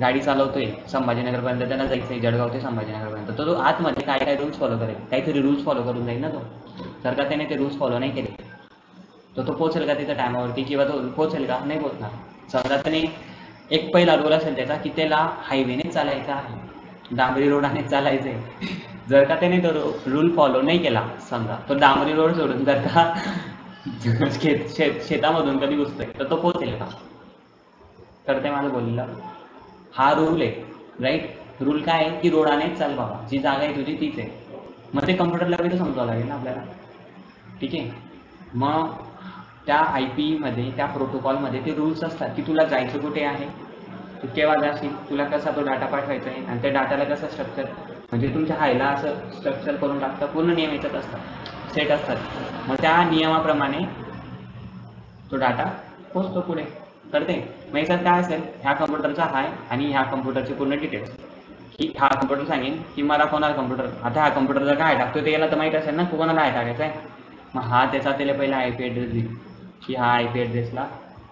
गाडी चालवतोय संभाजीनगरपर्यंत, त्यांना जायचं आहे जळगाव ते संभाजीनगरपर्यंत, तर तो आतमध्ये काय काय रूल्स फॉलो करेल, काहीतरी रूल्स फॉलो करून जाईल ना तो. जर का त्याने ते रूल्स फॉलो नाही केले तर तो पोहोचेल का तिथं टायमावरती, किंवा तो पोहोचेल का? नाही पोहोचणार. समजा त्याने एक पहिला रूल असेल त्याचा की त्याला हायवेनेच चालायचं आहे, डांबरी रोडाने चालायचं आहे. जर का त्याने तो रूल फॉलो नाही केला, समजा तो डांबरी रोड सोडून जर का शेतामधून कधी घुसतोय तर तो पोहोचेल का? कळतंय माझं बोललेलं? हा रूल आहे, राईट. रूल काय आहे की रोडानेच चाल बाबा, जी जागा आहे तुझी तीच आहे. मग ते कम्प्युटरला बी तर समजावं लागेल ना आपल्याला, ठीक आहे. मग त्या IP मध्ये, त्या प्रोटोकॉलमध्ये ते रूल्स असतात की तुला जायचं कुठे आहे, तू केव्हा जाशील, तुला कसा तो डाटा पाठवायचा आहे, आणि त्या डाटाला कसं स्ट्रक्चर, म्हणजे तुमच्या हायला असं स्ट्रक्चर करून टाकतं, पूर्ण नियम याच्यात असतात, सेट असतात. मग त्या नियमाप्रमाणे तो डाटा पोचतो पुढे, कळते. मग याच्यात काय असेल, ह्या कम्प्युटरचा हाय आणि ह्या कम्प्युटरचे पूर्ण डिटेल्स, की हा कम्प्युटर सांगेन की मला कोणाला कम्प्युटर, आता हा कम्प्युटरचा काय टाकतो ते याला तर माहीत असेल ना तू कोणाला आहे टाकायचा आहे. मग हा त्याचा त्याला पहिला IP ॲड्रेस देईल की हा IP ॲड्रेसला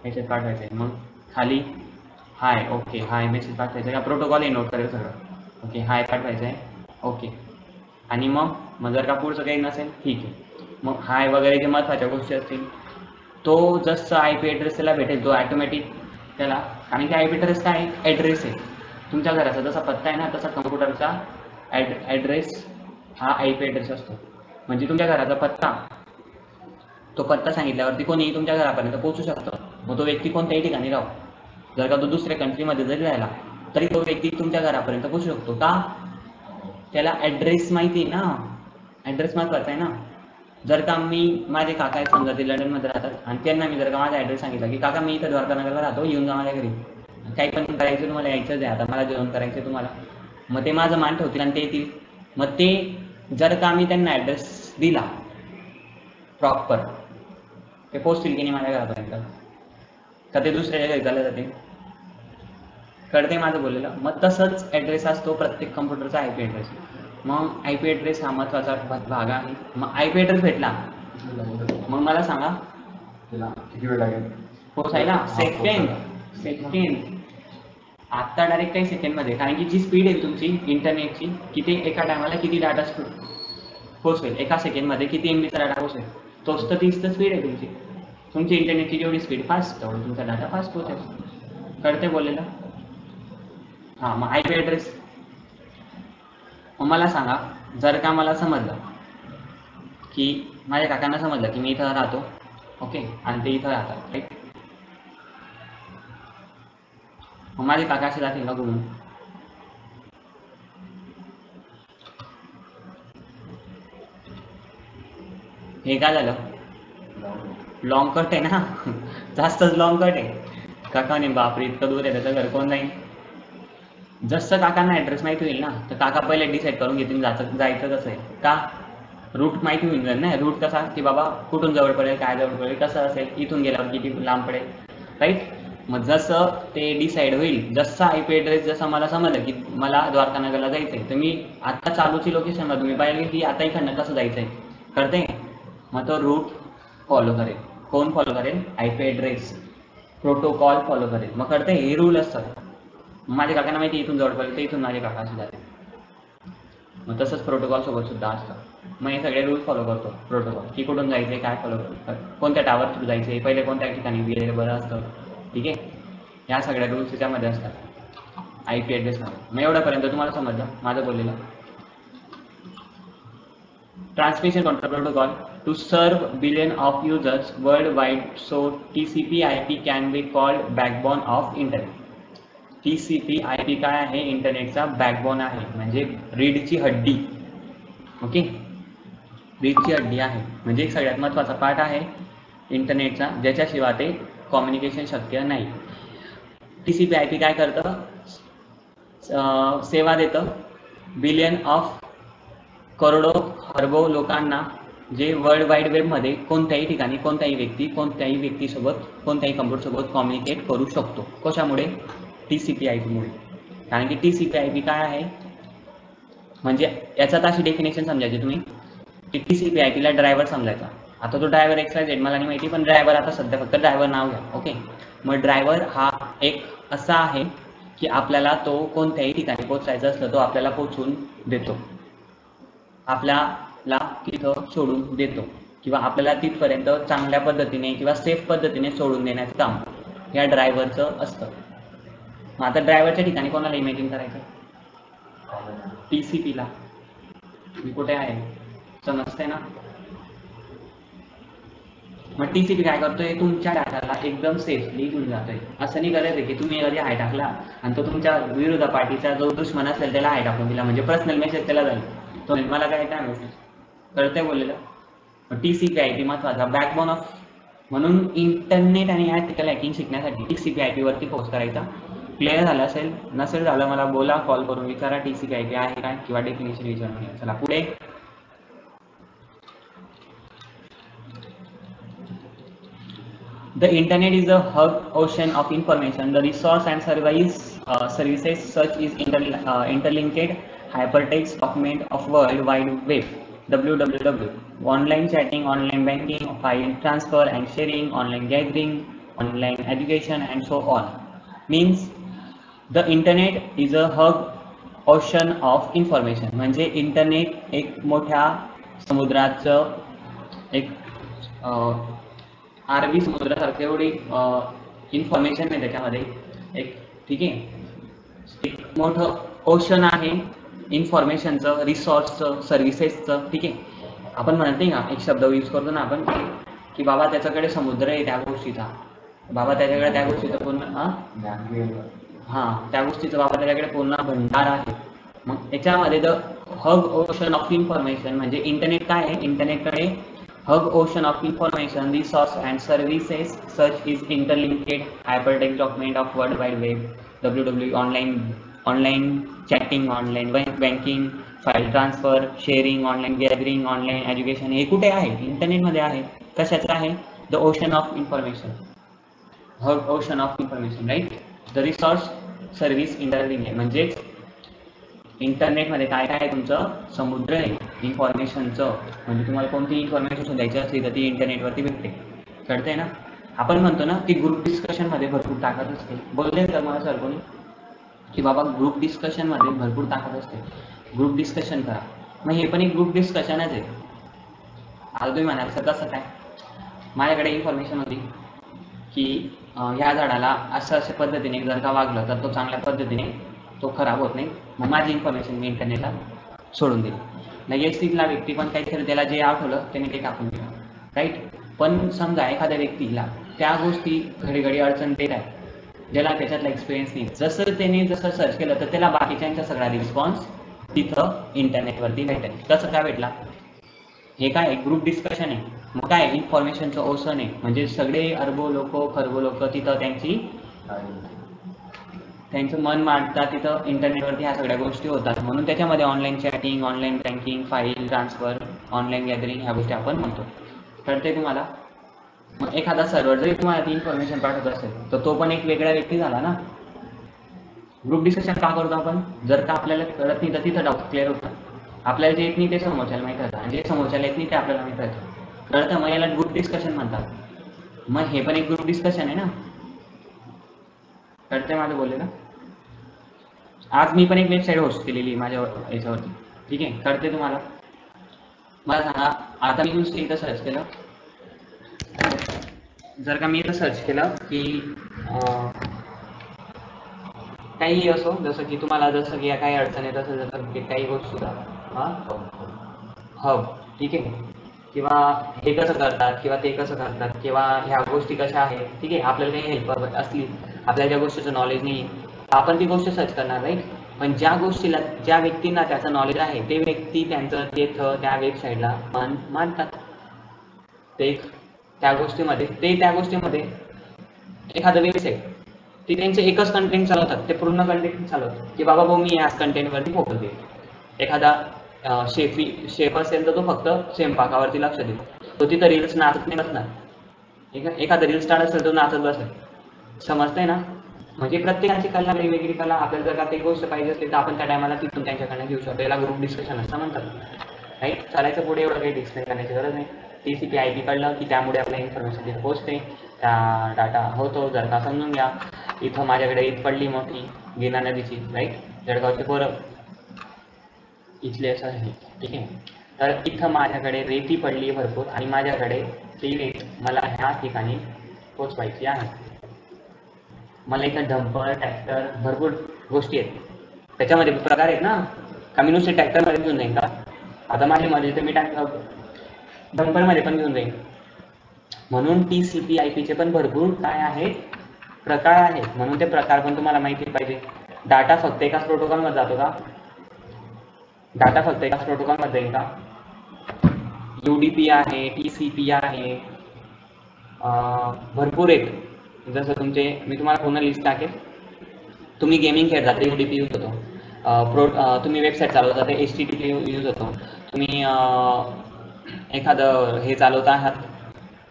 मेसेज पाठवायचा आहे. मग खाली हाय, ओके, हाय मेसेज पाठवायचा आहे का, प्रोटोकॉल हे नोट करेल सगळं, ओके हाय पाठवायचं आहे, ओके. आणि मग जर का पुढचं काही नसेल ठीक आहे. मग हाय वगैरे जे महत्त्वाच्या गोष्टी असतील, तो जसं IP ॲड्रेस त्याला भेटेल तो ॲटोमॅटिक त्याला, कारण की IP ॲड्रेस काय आहे, ॲड्रेस आहे. तुमच्या घराचा जसा पत्ता आहे ना तसा कम्प्युटरचा ॲड्रेस हा IP ॲड्रेस असतो. म्हणजे तुमच्या घराचा पत्ता, तो पत्ता सांगितल्यावरती कोणीही तुमच्या घरापर्यंत पोहोचू शकतं. मग तो व्यक्ती कोणत्याही ठिकाणी राहू, जर का तो दुसऱ्या कंट्रीमध्ये जरी राहिला तरी तो व्यक्ती तुमच्या घरापर्यंत पोहोचू शकतो. का? त्याला ॲड्रेस माहिती आहे ना, ॲड्रेस महत्त्वाचा आहे ना. जर का मी, माझे काका आहेत समजा ते लंडनमध्ये राहतात, आणि त्यांना मी जर का माझा ॲड्रेस सांगितला की काका मी इथं द्वारकानगरला राहतो, येऊन जा माझ्या घरी, काही पण करायचं तुम्हाला, यायचंच आहे आता मला जेवण करायचं तुम्हाला, मग ते माझं मान ठेवतील आणि ते येतील. मग ते जर का मी त्यांना ॲड्रेस दिला प्रॉपर, ते पोचतील की नाही माझ्या घरापर्यंत, का ते दुसऱ्याच्या घरी चालले जाते, कळते माझं बोललेलं. मग तसंच ॲड्रेस असतो प्रत्येक कम्प्युटरचा IP ॲड्रेस. मग IP ॲड्रेस हा महत्त्वाचा भाग आहे. मग IP ॲड्रेस भेटला, मग मला सांगा त्याला किती वेळ लागेल पोचायला? सेकंड आता डायरेक्ट काही सेकंडमध्ये, कारण की जी स्पीड आहे तुमची इंटरनेटची, किती एका टायमाला किती डाटा पोचवेल, एका सेकंडमध्ये किती MB चा डाटा पोचवेल, तोच तर तीच तर स्पीड आहे तुमची. तुमची इंटरनेटची जेवढी स्पीड फास्ट तेवढं तुमचा डाटा फास्ट पोचेल, कळते बोललेलं? हां, मग IP ॲड्रेस. मग मला सांगा, जर का मला समजलं की माझ्या काकांना समजलं की मी इथं राहतो, ओके, आणि ते इथं राहतात, राईट. मग माझे काका असे जातील ना घुमून, हे काय झालं, लॉंग कट आहे ना जास्तच लॉंग कट आहे. काकाने बापरे इतकं दूर आहे, त्याचं घर कोण जाईल. जसं काकांना ॲड्रेस माहिती होईल ना, तर काका पहिले डिसाईड करून घेतील जायचं कसं आहे. का? रूट माहिती होऊन जाईल ना. रूट कसा की बाबा कुठून जवळ पडेल, काय जवळ पडेल, कसं असेल, इथून गेल्यावर किती लांब पडेल, राईट. मग जसं ते डिसाईड होईल, जसं IP ॲड्रेस जसं मला समजलं की मला द्वारकानगरला जायचं आहे, तर मी आता चालूची लोकेशनला तुम्ही पाहिजे की आता इकडनं कसं जायचं आहे, कळते. मग तो रूट फॉलो करेल. कोण फॉलो करेल? IP ॲड्रेस प्रोटोकॉल फॉलो करेल. मग कळते, हे रूल असतात. माझ्या काकांना माहिती इथून जवळ पडेल, तर इथून माझे काका असे जाते. मग तसंच प्रोटोकॉल सोबत सुद्धा असतं. मग हे सगळे रूल फॉलो करतो प्रोटोकॉल, की कुठून जायचं, काय फॉलो करतो, कोणत्या टावर थ्रू जायचं, पहिले कोणत्या ठिकाणी गेलेलं बरं असतं, ठीक आहे. ह्या सगळ्या रूल्स त्याच्यामध्ये असतात IP ॲड्रेसमध्ये. मग एवढ्यापर्यंत तुम्हाला समजलं माझं बोललेलं. Transmission Control Protocol to serve billion of users worldwide, so TCP/IP can be called backbone of internet. TCP/IP काय आहे? इंटरनेटचा बॅकबोन आहे, म्हणजे रीडची हड्डी, ओके. रीडची हड्डी आहे, म्हणजे एक सगळ्यात महत्त्वाचा पार्ट आहे इंटरनेटचा, ज्याच्याशिवाय ते कम्युनिकेशन शक्य नाही. TCP/IP काय करतं? सेवा देतं बिलियन ऑफ, करोडो अरबो लोकांना, जे वर्ल्ड वाईड वेबमध्ये कोणत्याही ठिकाणी कोणत्याही व्यक्तीसोबत कोणत्याही कम्प्युटरसोबत कम्युनिकेट करू शकतो. कशामुळे? TCP/IP मुळे. कारण की TCP/IP काय आहे, म्हणजे याच्यात अशी डेफिनेशन समजायची तुम्ही की TCP/IP ला ड्रायव्हर समजायचा. आता तो ड्रायव्हर XYZ मला नाही माहिती, पण ड्रायव्हर आता सध्या फक्त ड्रायव्हर नाव घ्या, ओके. मग ड्रायव्हर हा एक असा आहे की आपल्याला तो कोणत्याही ठिकाणी पोहोचायचं असलं तो आपल्याला पोहोचून देतो, आपल्याला तिथं सोडून देतो, किंवा आपल्याला तिथपर्यंत चांगल्या पद्धतीने किंवा सेफ पद्धतीने सोडून देण्याचं काम या ड्रायव्हरचं असतं. मग आता ड्रायव्हरच्या ठिकाणी कोणाला इमॅजिन करायचं? TCP ला. मी कुठे आहे समजते ना? मग TCP काय करतोय, तुमच्या डाटाला एकदम सेफली घेऊन जातोय. असं नाही करायचं की तुम्ही कधी हाय टाकला आणि तो तुमच्या विरोध पार्टीचा जो दुश्मन असेल त्याला हाय टाकून दिला, म्हणजे पर्सनल मेसेज त्याला जाईल, तो म्हणेल, मला काय मेसेज कळतंय बोललेलं. TCP IP महत्वाचा, बॅकबोन ऑफ. म्हणून इंटरनेट आणि एथिकल हॅकिंग शिकण्यासाठी TCP IP वरती फोकस करायचा. क्लिअर झालं असेल, नसेल झालं मला बोला, कॉल करून विचारा TCP IP आहे काय, किंवा डेफिनेशन विचारून घ्या. चला पुढे. The internet is a hug ocean of information. The resource and services such as interlinked hypertext document of World Wide Web, www, online chatting, online banking, file transfer and sharing, online gathering, online education, and so on. Means the internet is a hug ocean of information. म्हणजे internet एक मोठ्या समुद्राचं एक अरबी समुद्रासारखं एवढी information आहे त्याच्यामध्ये एक, ठीक आहे, एक मोठं ओशन आहे इन्फॉर्मेशनचं, रिसोर्सचं, सर्व्हिसेसचं, ठीक आहे. आपण म्हणत नाही का, एक शब्द यूज करतो ना आपण की बाबा त्याच्याकडे समुद्र आहे त्या गोष्टीचा, बाबा त्याच्याकडे त्या गोष्टीचं पूर्ण त्या गोष्टीचं बाबा त्याच्याकडे पूर्ण भंडार आहे. मग याच्यामध्ये the hug ocean of information म्हणजे इंटरनेट काय आहे, इंटरनेटकडे hug ocean of information, resource and services such as interlinked hypertext document of World Wide Web, www, online chatting, online banking, file transfer, sharing, online gathering, online education. हे कुठे आहे, इंटरनेटमध्ये आहे. कशाचं आहे, the ocean of information, hug ocean of information, right? the resource service interlinked म्हणजे इंटरनेटमध्ये काय काय आहे, तुमचं समुद्र आहे इन्फॉर्मेशनचं. म्हणजे तुम्हाला कोणती इन्फॉर्मेशन द्यायची असली तर ती इंटरनेटवरती भेटते. कळतंय ना. आपण म्हणतो ना की ग्रुप डिस्कशनमध्ये भरपूर ताकद असते. बोलले तर मला सर कोणी की बाबा ग्रुप डिस्कशनमध्ये भरपूर ताकद असते, ग्रुप डिस्कशन करा. मग हे पण एक ग्रुप डिस्कशनच आहे. आता तुम्ही म्हणाल सर कसं काय, माझ्याकडे इन्फॉर्मेशन होती की ह्या झाडाला असं अशा पद्धतीने जर का वागलं तर तो चांगल्या पद्धतीने तो खराब होत नाही. मग माझी इन्फॉर्मेशन मी इंटरनेटला सोडून दिली. लगेच तिथला व्यक्ती पण काहीतरी त्याला जे आठवलं त्याने ते टाकून दिलं, राईट. पण समजा एखाद्या व्यक्तीला त्या गोष्टी घडी घडी अडचण देत आहे, ज्याला त्याच्यातला एक्सपिरियन्स नाही, जसं सर्च केलं तर त्याला बाकीच्यांचा सगळा रिस्पॉन्स तिथं इंटरनेटवरती भेटेल. कसं काय भेटला, हे काय ग्रुप डिस्कशन आहे. मग काय इन्फॉर्मेशनचं ओसन आहे, म्हणजे सगळे अरबो लोक खरबो लोक तिथं त्यांचं मन मांडतात, तिथं इंटरनेटवरती ह्या सगळ्या गोष्टी होतात. म्हणून त्याच्यामध्ये online chatting, online banking, file transfer, online gathering ह्या गोष्टी आपण म्हणतो. कळते तुम्हाला. मग एखादा सर्व्हर जरी तुम्हाला ती इन्फॉर्मेशन पाठवत असेल तर तो पण एक वेगळा व्यक्ती झाला ना. ग्रुप डिस्कशन का करतो आपण, जर का आपल्याला कळत नाही तर तिथं डाऊट क्लिअर होतं. आपल्याला जे येत नाही ते समोरच्याला माहीत राहतं आणि जे समोरच्याला येत नाही ते आपल्याला माहीत राहतं. कळतं, मग याला ग्रुप डिस्कशन म्हणतात. मग हे पण एक ग्रुप डिस्कशन आहे ना. कळते माझं बोलले ना. आज मी पण एक वेबसाईट होस्ट केलेली माझ्या याच्यावरती, ठीक आहे. कळते तुम्हाला. मला सांगा, आता मी नुसतं इथं सर्च केलं, जर का मी इथं सर्च केलं की काही असो, जसं की तुम्हाला जसं की काही अडचण येत असेल, जसं की काही गोष्टीला हब, ठीक आहे, किंवा हे कसं करतात किंवा ते कसं करतात किंवा ह्या गोष्टी कशा आहेत, ठीक आहे. आपल्याला काही हेल्प असली, आपल्याला ज्या गोष्टीचं नॉलेज नाही आपण ती गोष्ट सर्च करणार, राईट. पण ज्या गोष्टीला ज्या व्यक्तींना त्याचं नॉलेज आहे ते व्यक्ती त्यांचं तिथं त्या वेबसाईटला मानतात. ते त्या गोष्टीमध्ये एखादं वेबसाईट ती त्यांचे एकच कंटेंट चालवतात, ते पूर्ण कंटेंट चालवतात की बाबा भाऊ मी याच कंटेंटवरती फोकस देईल. एखादा शेफ असेल तर तो फक्त स्वयंपाकावरती लक्ष देईल, तो तिथं रील्स नाचत नाही बसणार. एखादा रील स्टार असेल तो नाचत बसेल. समजतंय ना. म्हणजे प्रत्येकाची कला वेगवेगळी कला. आपल्याला जर का ते गोष्ट पाहिजे असते तर आपण त्या टायमाला तिथून त्यांच्याकडनं घेऊ शकतो. याला ग्रुप डिस्कशन असं म्हणतात, राईट. चालायचं पुढे, एवढं काही डिस्प्ले करण्याची गरज नाही. TCP IP कळलं की त्यामुळे आपल्या इन्फॉर्मेशन तिथे पोहोचते, त्या डाटा होतो. जर का समजून घ्या, इथं माझ्याकडे ईद पडली मोठी गिना नदीची, राईट. जळगावचे पोरं इथले असं आहे, ठीक आहे. तर इथं माझ्याकडे रेती पडली भरपूर आणि माझ्याकडे ती रेत मला ह्या ठिकाणी पोचवायची आहे. मला इथं डंपर, ट्रॅक्टर, भरपूर गोष्टी आहेत. त्याच्यामध्ये प्रकार आहेत ना. का मी नुसते ट्रॅक्टरमध्ये घेऊन जाईन का, आता माझ्यामध्ये तर मी डंपरमध्ये पण घेऊन जाईन, म्हणून TCP/IP चे पण भरपूर काय आहेत, प्रकार आहेत. म्हणून ते प्रकार पण तुम्हाला माहिती पाहिजे. डाटा फक्त एकाच प्रोटोकॉल मध्ये जातो का? डाटा फक्त एकाच प्रोटोकॉल मध्ये जाईल का? UDP आहे, TCP आहे, भरपूर आहेत. जसं तुमचे मी तुम्हाला पूर्ण लिस्ट टाकेल. तुम्ही गेमिंग खेळता ते UDP यूज होतो. तुम्ही वेबसाईट चालवता ते HTTP यूज होतो. तुम्ही एखादं हे चालवता आहात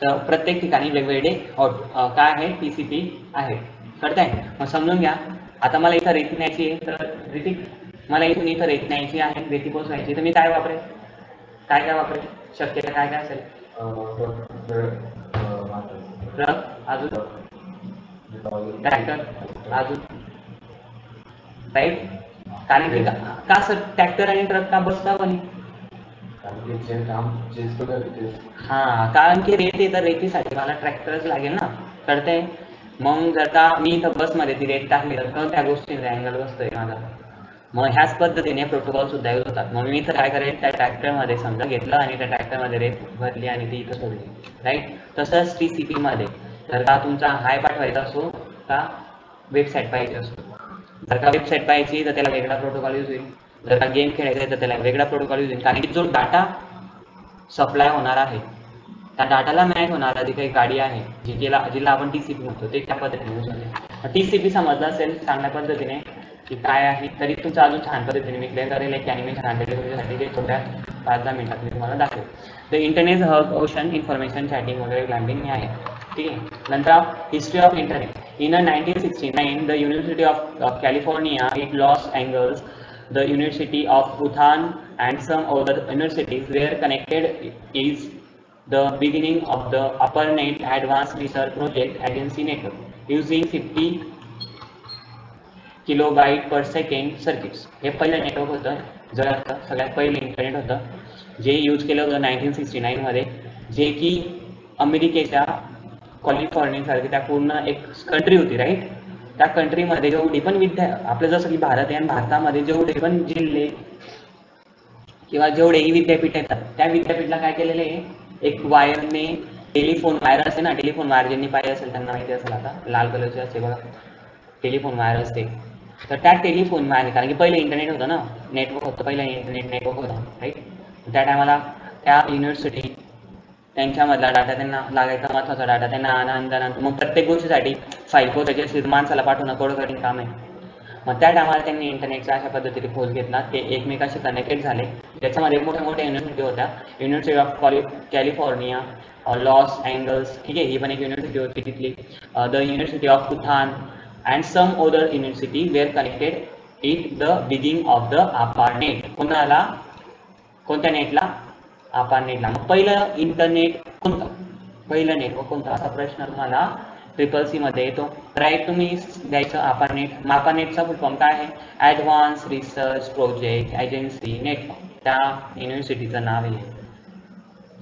तर प्रत्येक ठिकाणी वेगवेगळे काय आहे TCP आहे. कळतंय? मग समजून घ्या. आता मला इथं रेती न्यायची आहे तर मला इथून रेती न्यायची आहे, रेती पोहोचवायची तर मी काय वापरेल? काय वापरेल? शक्यता काय असेल? ट्रक, अजून ट्रॅक्टर, अजून राईट. कारण की का सर ट्रॅक्टर आणि ट्रक का बसता पण? हा, कारण की रेत आहे तर रेतीसाठी मला ट्रॅक्टरच लागेल ना. कळतंय? मग जर का मी इथं बसमध्ये ती रेत टाकली तर त्या गोष्टीचा अँगल बसतोय माझा. मग ह्याच पद्धतीने प्रोटोकॉल सुद्धा यूज होतात. मग मी इथं काय करेल, त्या ट्रॅक्टरमध्ये समजा घेतलं आणि त्या ट्रॅक्टरमध्ये रेत भरली आणि ती इथं सोडली. राईट. तसंच TCP मध्ये जर का तुमचा हाय पाठवायचा असो का वेबसाईट पाहिजे असो, जर का वेबसाईट पाहिजे तर त्याला वेगळा प्रोटोकॉल यूज होईल. जर का गेम खेळायचा आहे तर त्याला वेगळा प्रोटोकॉल यूज होईल. कारण की जो डाटा सप्लाय होणार आहे त्या डाटाला मॅच होणारा जी काही गाडी आहे जिला आपण TCP म्हणतो ते त्या पद्धतीने यूज होते. TCP समजलं असेल चांगल्या पद्धतीने की काय आहे, तरी तुमचं अजून छान पद्धतीने मी क्लिअर करेल. एक ॲनिमेशन आणलेले तुमच्यासाठी ते छोट्या 5-10 मिनिटात मी तुम्हाला दाखवेल. The internet hub ocean information chatting वगैरे क्लाइंबिंग हे आहे. ठीक आहे. नंतर history of internet. In 1969 the university of California it Los Angeles, the University of Wuhan and some other universities were connected is the beginning of the ARPANET Advanced Research Project Agency Network using 50 kilobyte per second circuits. हे पहिलं network होतं जगातलं सगळ्यात पहिलं internet होतं जे use केलं होतं 1969 मध्ये, जे की अमेरिकेच्या कॅलिफोर्नियासारखी त्या पूर्ण एक कंट्री होती. राईट. त्या कंट्रीमध्ये जेवढी पण आपलं जसं की भारत आहे आणि भारतामध्ये जेवढे पण जिल्हे किंवा जेवढेही विद्यापीठ येतात त्या विद्यापीठला काय केलेलं आहे, एक वायरने टेलिफोन वायर असते ना, टेलिफोन वायर ज्यांनी पाहिजे असेल त्यांना माहिती असेल, आता लाल कलरची असते बघा टेलिफोन वायर असते. तर त्या टेलिफोन वायर, कारण की पहिलं इंटरनेट होतं ना, नेटवर्क होतं, पहिलं इंटरनेट नेटवर्क होतं. राईट. त्या टायमाला त्या युनिव्हर्सिटी त्यांच्यामधला डाटा त्यांना लागायचा, महत्त्वाचा डाटा त्यांना आनंदानंतर मग प्रत्येक गोष्टीसाठी फाईल पोहोचायची असेल माणसाला पाठवणं थोडं कठीण काम आहे. मग त्या टायमाला त्यांनी इंटरनेटचा अशा पद्धतीने खोज घेतला, ते एकमेकाशी कनेक्टेड झाले. त्याच्यामध्ये मोठ्या मोठ्या युनिव्हर्सिटी होत्या. University of California, Los Angeles, ठीक आहे, ही पण एक युनिव्हर्सिटी होती तिथली. The university of Wuhan and some other university were connected it the beginning of the ARPANET. कोणत्या नेटला? ARPANETला. मग पहिलं इंटरनेट कोणतं, पहिलं नेटवर्क कोणतं असा प्रश्न तुम्हाला CCC मध्ये येतो. राईट. तुम्ही द्यायचं ARPANET. ARPANETचा फुल फॉर्म काय आहे? Advance research project agency network. त्या युनिव्हर्सिटीचं नाव आहे.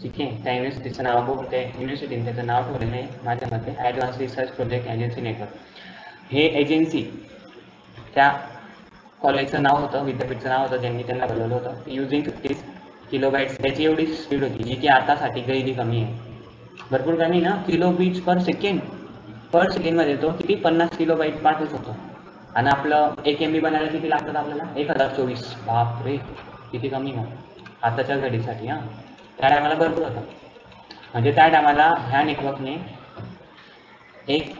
ठीक आहे. त्या युनिव्हर्सिटीचं नाव बघून त्या युनिव्हर्सिटीने त्याचं नाव ठेवलेलं आहे माझ्या मते advance research project agency network. हे एजन्सी त्या कॉलेजचं नाव होतं, विद्यापीठचं नाव होतं, ज्यांनी त्यांना बोलवलं होतं. युझिंग 50 किलोबाईट्स त्याची एवढी स्पीड होती जी की आतासाठी गैरी कमी आहे. भरपूर कमी ना, किलोबीट्स पर सेकंडमध्ये तो किती 50 किलोबाईट पाठवू शकतो. आणि आपलं 1 MB बनायला किती लागतात आपल्याला? 1024. बापरे, किती कमी मग आताच्या घडीसाठी. हां, त्या टायमाला भरपूर होतं. म्हणजे त्या टायमाला ह्या नेटवर्कने एक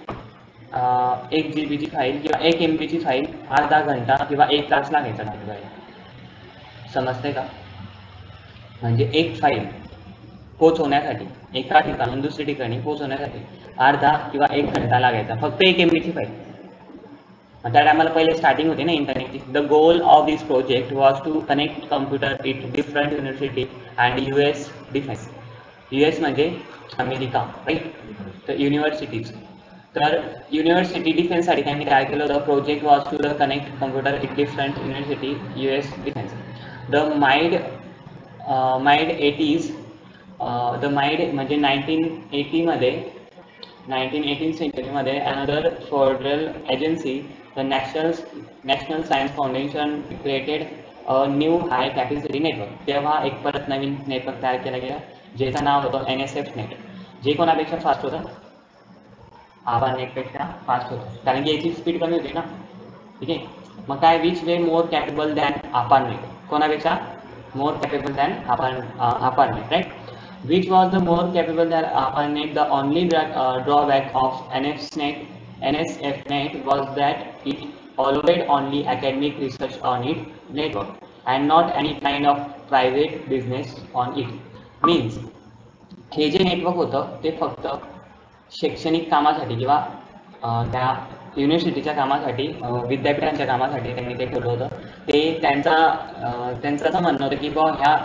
GB फाईल किंवा 1 MB फाईल अर्धा घंटा किंवा 1 तास लागायचा टाकायला. समजते का? म्हणजे एक फाईल पोहोचवण्यासाठी एका ठिकाणून दुसऱ्या ठिकाणी पोहोचवण्यासाठी अर्धा किंवा 1 घंटा लागायचा, फक्त 1 MB फाईल. त्या टायमाला पहिले स्टार्टिंग होती ना इंटरनेटची. The goal of this project was to connect computer with different university and US defence. US म्हणजे अमेरिका. राईट. तर युनिव्हर्सिटीज, तर युनिव्हर्सिटी डिफेन्ससाठी त्यांनी काय केलं होतं, project was to connect computer with different university US defence. The mid 80s, the mid म्हणजे 1980 मध्ये 1918 सेंचुरीमध्ये another federal agency the National Science Foundation created a new high capacity network. तेव्हा एक परत नवीन नेटवर्क तयार केला गेला ज्याचं नाव होतं NSF नेट. जे कोणापेक्षा फास्ट होतं, ARPANET-पेक्षा फास्ट होतं, कारण की याची स्पीड कमी होती ना. ठीक आहे. मग काय, which were more capable than ARPANET, कोणापेक्षा more capable than ARPANET, right. Which was the more capable than ARPANET? The only drawback of NSFNet was that it allowed only academic research on its network and not any kind of private business on it. Means हे जे network होतं ते फक्त शैक्षणिक कामासाठी किंवा त्या युनिव्हर्सिटीच्या कामासाठी, विद्यापीठांच्या कामासाठी त्यांनी ते ठेवलं होतं. ते त्यांचं असं म्हणणं होतं की बुवा ह्या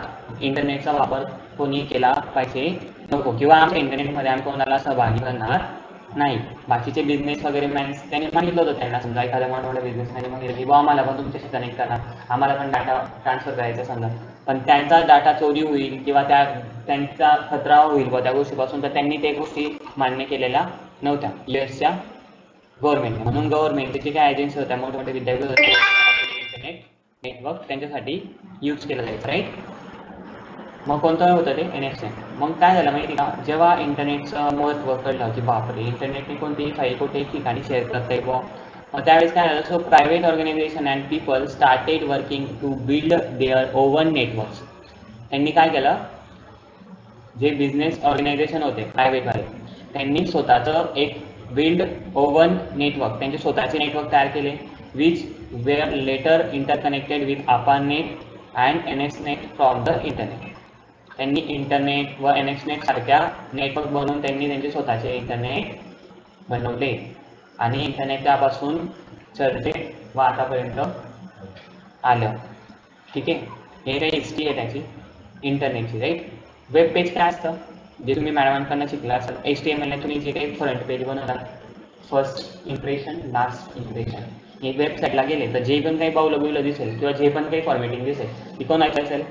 इंटरनेटचा वापर कोणी केला पाहिजे नको, किंवा आमच्या इंटरनेटमध्ये आम्ही कोणाला सहभागी करणार नाही. बाकीचे बिझनेस वगैरे मॅन्स त्यांनी सांगितलं होतं त्यांना, समजा एखाद्या मोठ्या बिझनेसमॅनने सांगितलं की बुवा आम्हाला पण तुमच्याशी कनेक्ट करा, आम्हाला पण डाटा ट्रान्सफर करायचा समजा, पण त्यांचा डाटा चोरी होईल किंवा त्यांचा खतरा होईल बुवा त्या गोष्टीपासून, तर त्यांनी त्या गोष्टी मान्य केलेल्या नव्हत्या युएसच्या गव्हर्नमेंटने. म्हणून गव्हर्नमेंटचे काय एजन्सी होत्या, मोठमोठे विद्यापीठ होते, इंटरनेट नेटवर्क त्यांच्यासाठी यूज केलं जायचं, राईट. मग कोणतं होतं ते, NSFNet. मग काय झालं माहिती का, जेव्हा इंटरनेटचं महत्त्व कळलं की बापरे इंटरनेटने कोणतीही फाईल कुठेही ठिकाणी शेअर करता येईल, मग त्यावेळेस काय झालं, so private organisation and people started working to build their own networks. त्यांनी काय केलं, जे बिझनेस ऑर्गनायझेशन होते प्रायव्हेटवाले, त्यांनी स्वतःचं एक बिल्ड ओवन नेटवर्क, त्यांचे स्वतःचे नेटवर्क तयार केले, which were later interconnected with ARPANET and NSNet from the internet. त्यांनी इंटरनेट व NSNet सारख्या नेटवर्क बनवून त्यांनी त्यांचे स्वतःचे इंटरनेट बनवले आणि इंटरनेट त्यापासून चर्चेत व आतापर्यंत आलं. ठीक आहे. हे काही हिस्ट्री आहे त्याची इंटरनेटची, राईट. वेब पेज काय असतं, जे तुम्ही मॅडमांकडनं शिकला असाल, HTML तुम्ही जे काही फ्रंट पेज बनवला, फर्स्ट इम्प्रेशन लास्ट इम्प्रेशन, हे वेबसाईटला गेले तर जे पण काही बावलं दिसेल किंवा जे पण काही फॉर्मॅटिंग दिसेल ती कोणाची असेल,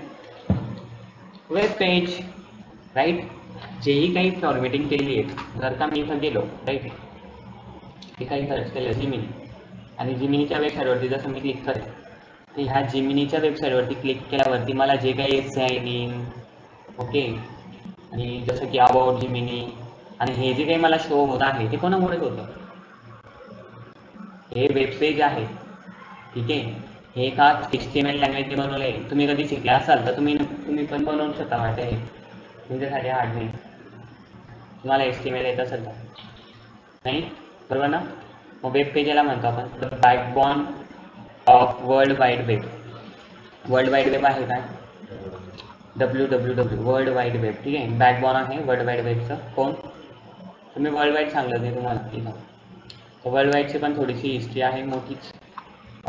वेब पेज, राईट. जेही काही फॉर्मॅटिंग केलेली आहे, जर का मी इथं गेलो, राईट, हे काही सर्च केलं जिमिनी, आणि जिमिनीच्या वेबसाईटवरती जसं मी क्लिक करेल, तर ह्या जिमिनीच्या वेबसाईटवरती क्लिक केल्यावरती मला जे काही साइन इन, ओके, आणि जसं की अबाउट जिमिनी, आणि हे जे काही मला शो होत आहे ते कोणामुळेच होतं, हे वेब पेज आहे. ठीक आहे. हे का HTML लँग्वेजने बनवलं आहे, तुम्ही कधी शिकला असाल तर तुम्ही पण बनवू शकता, वाटतं हे तुमच्यासाठी हार्ड नाही, तुम्हाला HTML येत असेल तर, नाही, बरोबर ना. मग वेब पेज याला म्हणतो आपण the backbone of world wide web. World wide web आहे काय, WWW, वर्ल्ड वाईड वेब. ठीक आहे. बॅकबोन आहे वर्ल्ड वाईड वेबचं. कोण, तुम्ही वर्ल्ड वाईड सांगलं ते तुम्हाला ठीक आहे. तर वर्ल्ड वाईडची पण थोडीशी हिस्ट्री आहे मोठीच,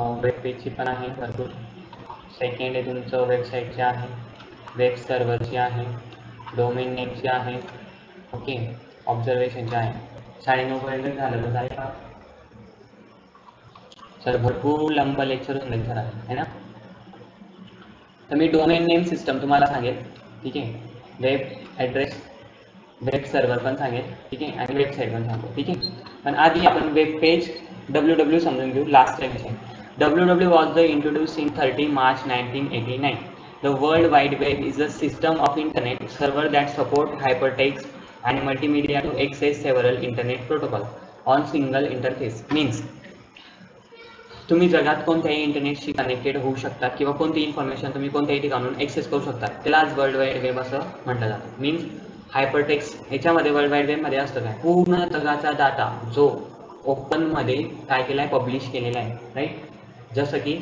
वेब पेजची पण आहे भरपूर. सेकंड आहे तुमचं वेबसाईटची आहे, वेब सर्व्हरची आहे, डोमेन नेमची आहे, ओके, ऑब्झर्वेशनची आहे. 9:30 पर्यंत झालं तर आहे का सर, भरपूर लंब लेक्चर होऊन सर आहे ना. तर मी डोमेन नेम सिस्टम तुम्हाला सांगेल, ठीक आहे, वेब ॲड्रेस, वेब सर्व्हर पण सांगेल, ठीक आहे, आणि वेबसाईट पण सांगतो, ठीक आहे. पण आधी आपण वेब पेज WW समजून घेऊ. लास्ट विषय, WW was the introduced in 30 March 1989. The World Wide Web is a system of internet server that support hypertext and multimedia to access several internet protocol on single interface. Means तुम्ही जगात कोणत्याही इंटरनेटशी connected होऊ शकता किंवा कोणती information तुम्ही कोणत्याही ठिकाणून access करू शकता, त्यालाच वर्ल्ड वाईड वेब असं म्हटलं जातं. मीन्स हायपरटेक्स्ट, ह्याच्यामध्ये वर्ल्ड वाईड वेबमध्ये असतं काय, पूर्ण जगाचा डाटा जो ओपनमध्ये काय केला आहे, पब्लिश केलेला आहे, राईट. जसं की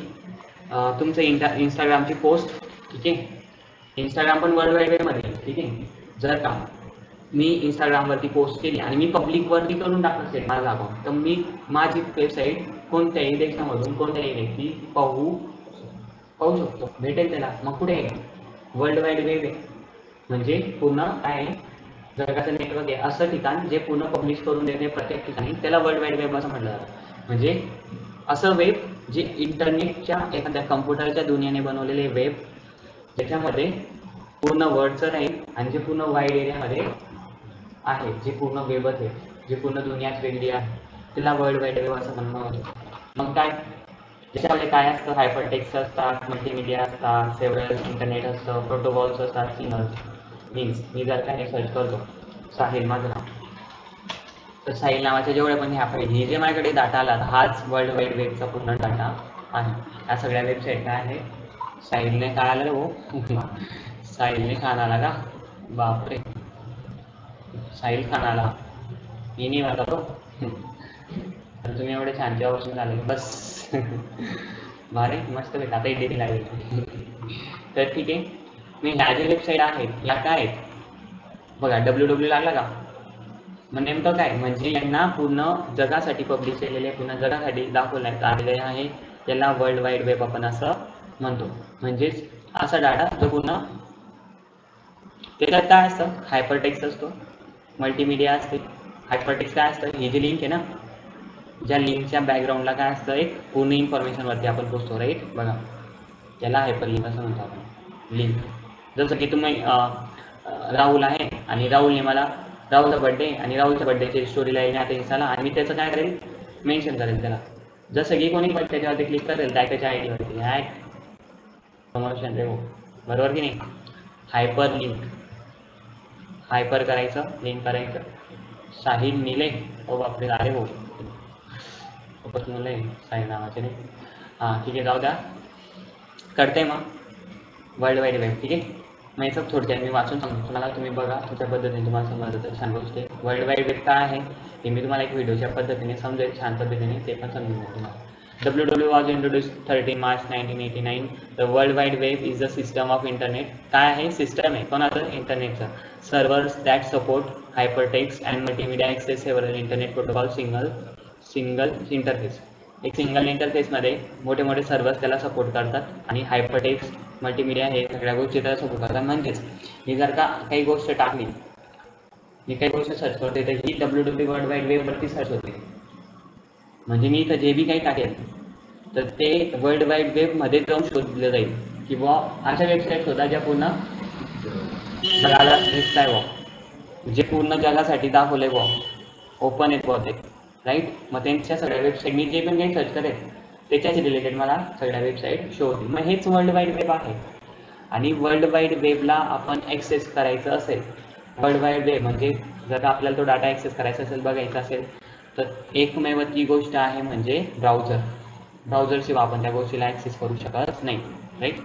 तुमचं इंस्टाग्रामची पोस्ट, ठीक आहे, इंस्टाग्राम पण वर्ल्ड वाईड वेबमध्ये, ठीक आहे. जर का मी इंस्टाग्रामवरती पोस्ट केली आणि मी पब्लिकवरती करून टाकलं असेल माझा अकाउंट, तर मी माझी वेबसाईट कोणत्याही देशामधून कोणत्याही व्यक्ती पाहू शकतो, भेटेल त्याला. मग कुठे आहे, वर्ल्ड वाईड वेब आहे, म्हणजे पूर्ण काय आहे, जगाचं नेटवर्क आहे असं ठिकाण जे पूर्ण पब्लिश करून देते प्रत्येक ठिकाणी, त्याला वर्ल्ड वाईड वेब असं म्हटलं जातं. म्हणजे असं वेब जे इंटरनेटच्या एखाद्या कम्प्युटरच्या दुनियेने बनवलेले वेब, त्याच्यामध्ये पूर्ण वर्ल्डचं राहील आणि जे पूर्ण वाईड एरियामध्ये आहे, जे पूर्ण वेबच आहे, जे पूर्ण दुनियाच वेगळी आहे, त्याला वर्ल्ड वाईड वेब असं म्हणणं होतं. मग काय, त्याच्यामध्ये काय असतं, हायपरटेक्स्ट असतात, मल्टीमीडिया असतात, सेव्हरल इंटरनेट असतं, प्रोटोकॉल्स असतात, सिग्नल्स. मीन्स मी जर काय सर्च करतो, साहिल माझं नाव. तर साहिल नावाच्या जेवढ्या पण ह्या हे जे माझ्याकडे डाटा आला हाच वर्ल्ड वाईड वेबचा पूर्ण डाटा आहे. या सगळ्या वेबसाईट काय आहे. साहिलने काय आलं हो साहिलने खान आला का बापरे साहिल खान आला मी नाही वाटत हो. तर तुम्ही एवढे छान जेव्हा झाले बस भारी मस्त भेट आता एडिटिंग लागेल. तर ठीक आहे मी ह्या ज्या वेबसाईट आहेत या काय आहेत बघा www लागला का. मग नेमकं काय म्हणजे यांना पूर्ण जगासाठी पब्लिश केलेले पूर्ण जगासाठी दाखवण्यात आलेले आहे. याला वर्ल्ड वाईड वेब आपण असं म्हणतो. म्हणजेच असा डाटा जो पूर्ण त्याच्यात काय असतं हायपरटेक्स्ट असतो मल्टीमीडिया असते. हायपरटेक्स्ट काय असतं ही जी लिंक आहे ना ज्या लिंकच्या बॅकग्राऊंडला काय असतं एक पूर्ण इन्फॉर्मेशनवरती आपण पोचतो राईट. बघा याला हायपर लिंक असं म्हणतो आपण. लिंक जसं की तुम्ही राहुल आहे आणि राहुलने मला राहुलचा बर्थडे आणि राहुलच्या बर्थडेची स्टोरी लाईन आता इंस्टाला आणि मी त्याचं काय करेल मेन्शन करेल त्याला. जसं की कोणी पण त्याच्यावरती क्लिक करेल त्याच्या आय डीवरती ॲड प्रमोशन रे हो बरोबर की नाही. हायपर लिंक हायपर करायचं लिंक करायचं. साहिल निले हो बापरे अरे हो खूपच मुलं आहे साहिल नावाचे नाही. हां ठीक आहे जाऊ द्या करते मग वर्ल्ड वाईड वेब ठीक आहे. मग याचं थोडक्यात मी वाचून सांगतो तुम्हाला तुम्ही बघा तुमच्या पद्धतीने तुम्हाला समजलं तर छान गोष्ट आहे. वर्ल्ड वाईड वेब काय आहे हे मी तुम्हाला एक व्हिडिओच्या पद्धतीने समजेल छान पद्धतीने ते पण समजून घ्या तुम्हाला. WWW was introduced 13 March 1989. The World Wide Web is a system of internet. काय आहे सिस्टम आहे कोणाचं इंटरनेटचं. Servers that support hypertext and multimedia access several internet protocol single interface. एक सिंगल इंटरफेसमध्ये मोठे मोठे सर्व्हर्स त्याला सपोर्ट करतात आणि हायपरटेक्स्ट मल्टीमीडिया हे सगळ्या गोष्टी त्याला सपोर्ट करतात. म्हणजेच मी जर का काही गोष्ट टाकली मी काही गोष्ट सर्च करते तर ही WWW वर्ल्ड वाईड वेबवरती सर्च होते. म्हणजे मी इथं जे बी काही टाकेल तर ते वर्ल्ड वाईड वेबमध्ये जाऊन शोधलं जाईल किंवा अशा वेबसाईट होता ज्या पूर्ण जगाला दिसताय व जे पूर्ण जगासाठी दाखवले व ओपन आहेत व ते राईट. मग त्यांच्या सगळ्या वेबसाईट मी जे पण काही सर्च करेल त्याच्याशी रिलेटेड मला सगळ्या वेबसाईट शो होतील. मग हेच वर्ल्ड वाईड वेब आहे. आणि वर्ल्ड वाईड वेबला आपण ॲक्सेस करायचं असेल वर्ल्ड वाईड वेब म्हणजे जर आपल्याला तो डाटा ॲक्सेस करायचा असेल बघायचा असेल तर एकमेव ती गोष्ट आहे म्हणजे ब्राउझर. ब्राउझरशिवाय आपण त्या गोष्टीला ॲक्सेस करू शकत नाही राईट.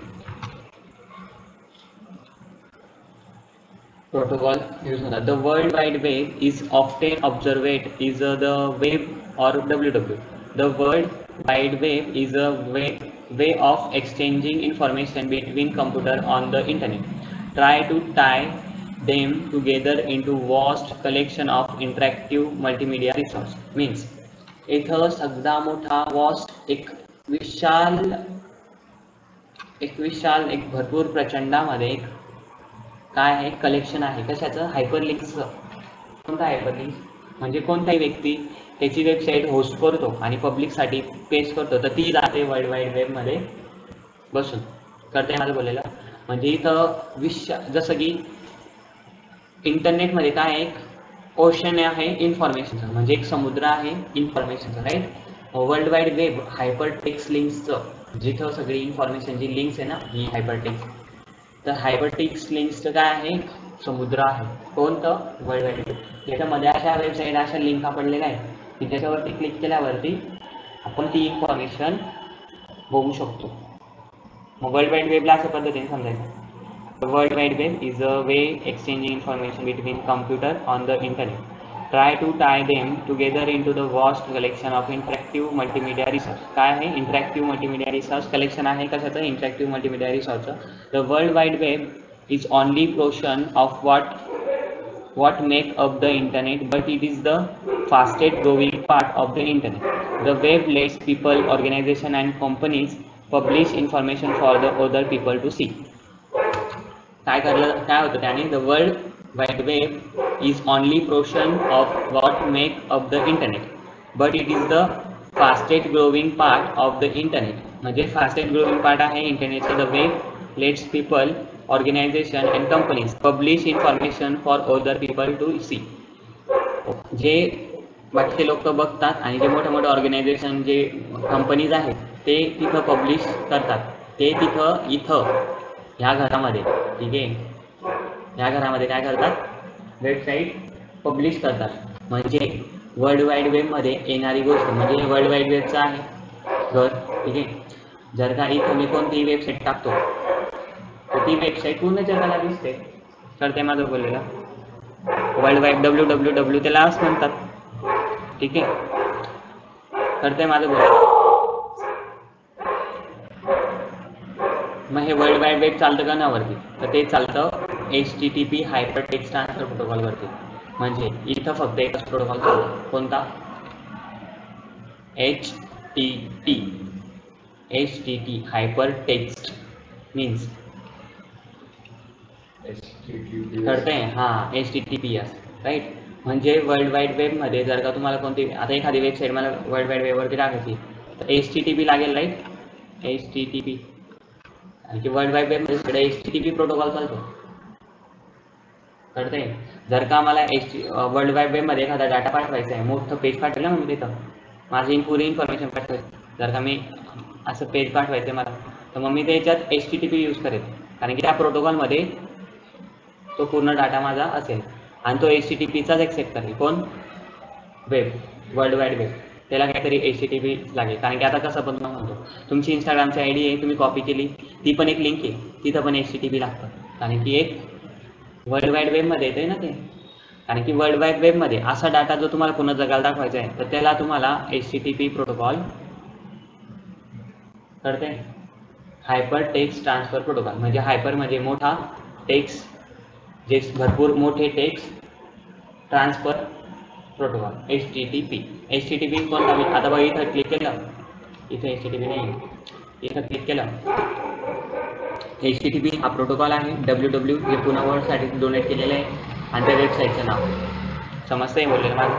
प्रोटोकॉल यूज होतात. The world wide web is often observed is the web or WWW. The world wide web is a way of exchanging information between computer on the internet. Try to tie them together into vast collection of interactive multimedia resource. Means इथं सगळा मोठा वॉस्ट एक विशाल एक भरपूर प्रचंडामध्ये एक काय आहे collection आहे कशाचं हायपरलिंक्सचं. कोणतं हायपरलिंक म्हणजे कोणताही व्यक्ती त्याची वेबसाईट होस्ट करतो आणि पब्लिकसाठी पेस्ट करतो तर ती जाते वर्ल्ड वाईड वेबमध्ये बसून करते माझं बोलायला. म्हणजे इथं जसं की इंटरनेटमध्ये काय एक ओशन आहे इन्फॉर्मेशनचं म्हणजे एक समुद्र आहे इन्फॉर्मेशनचं right. World wide web hypertext लिंक्सचं जिथं सगळी इन्फॉर्मेशन जी लिंक्स आहे ना ही हायपरटेक्स्ट. तर हायपरटेक्स्ट लिंक्सचं काय आहे समुद्र आहे. कोणतं वर्ल्ड वाईड वेब. त्याच्यामध्ये अशा वेबसाईट अशा लिंक पडलेल्या आहेत की त्याच्यावरती क्लिक केल्यावरती आपण ती इन्फॉर्मेशन बघू शकतो. मग वर्ल्ड वाईड वेबला अशा पद्धतीने समजायचं. World wide web is a way exchanging information between computer on the internet. Try to tie them together into the vast collection of interactive multimedia resource. काय आहे इंटरॅक्टिव्ह मल्टीमीडिया रिसोर्स कलेक्शन आहे कशाचं interactive multimedia रिसोर्सचं. The world wide web is only portion of what make up the internet, but it is the fastest growing part of the internet. The web lets people, organizations and companies publish information for the other people to see. काय होतं त्याने the world wide web is only portion of what make up the internet, but it is the fastest growing part of the internet. म्हणजे fastest growing part आहे इंटरनेटचं. the web lets people, organization and companies publish information for other people to see. जे बाकीचे लोक बघतात आणि जे मोठे मोठे ऑर्गनायझेशन जे कंपनीज आहेत ते तिथं पब्लिश करतात. ते तिथं इथं ह्या घरामध्ये ठीक आहे ह्या घरामध्ये काय करतात वेबसाईट पब्लिश करतात. म्हणजे वर्ल्ड वाईड वेबमध्ये येणारी गोष्ट म्हणजे वर्ल्ड वाईड वेबचं आहे घर. ठीक आहे. जर का इथं मी कोणतीही वेबसाईट टाकतो तर ती वेबसाईट पूर्ण जगाला दिसते. कळतंय माझं बोललेलं? वर्ल्ड वाईड www त्याला असं म्हणतात. ठीक आहे. कळतंय माझं बोललेलं? मग हे वर्ल्ड वाईड वेब चालतं कशावरती? तर ते चालतं HTTP हायपर टेक्स्ट ट्रान्सफर प्रोटोकॉलवरती. म्हणजे इथं फक्त एकच प्रोटोकॉल चालतो. कोणता? HTTP हायपर टेक्स्ट मीन्स कळतंय? हां, HTTPS राईट. म्हणजे वर्ल्ड वाईड वेबमध्ये जर का तुम्हाला कोणती आता एखादी वेबसाईट मला वर्ल्ड वाईड वेबवरती टाकायची तर HTTP लागेल राईट. HTTP आणि वर्ल्ड वाईड वेबमध्ये सगळं HTTP प्रोटोकॉल चालतो. कळतंय? जर का मला वर्ल्ड वाईड वेबमध्ये एखादा डाटा पाठवायचा आहे, मोठं पेज पाठवलं ना मी तिथं माझी पुरी इन्फॉर्मेशन पाठवायची, जर का मी असं पेज पाठवायचं आहे मला तर मग मी त्याच्यात HTTP यूज करेल. कारण की त्या प्रोटोकॉलमध्ये तो पूर्ण डाटा माझा असेल आणि तो HTTPचाच एक्सेप्ट करेल. कोण? Web, world wide web. त्याला काहीतरी HTTP लागेल. कारण की आता कसं पण तुम्हाला म्हणतो तुमची इंस्टाग्रामची ID आहे, तुम्ही कॉपी केली, ती पण एक लिंक आहे, तिथं पण HTTP लागतं. कारण की एक वर्ल्ड वाईड वेबमध्ये येते ना ते. कारण की वर्ल्ड वाईड वेबमध्ये असा डाटा जो तुम्हाला पूर्ण जगाला दाखवायचा आहे तर त्याला तुम्हाला HTTP प्रोटोकॉल कळते. हायपर टेक्स्ट ट्रान्सफर प्रोटोकॉल म्हणजे हायपर म्हणजे मोठा, टेक्स्ट जे भरपूर मोठे टेक्स्ट ट्रान्सफर प्रोटोकॉल HTTP कोणता? मी आता बघा इथं क्लिक केलं, इथे HTTP नाही, इथं क्लिक केलं. HTTP हा प्रोटोकॉल आहे www जे पुन्हा वर्डसाठी डोनेट केलेलं आहे आणि त्या वेबसाईटचं नाव समजतंय बोललेलं माझं.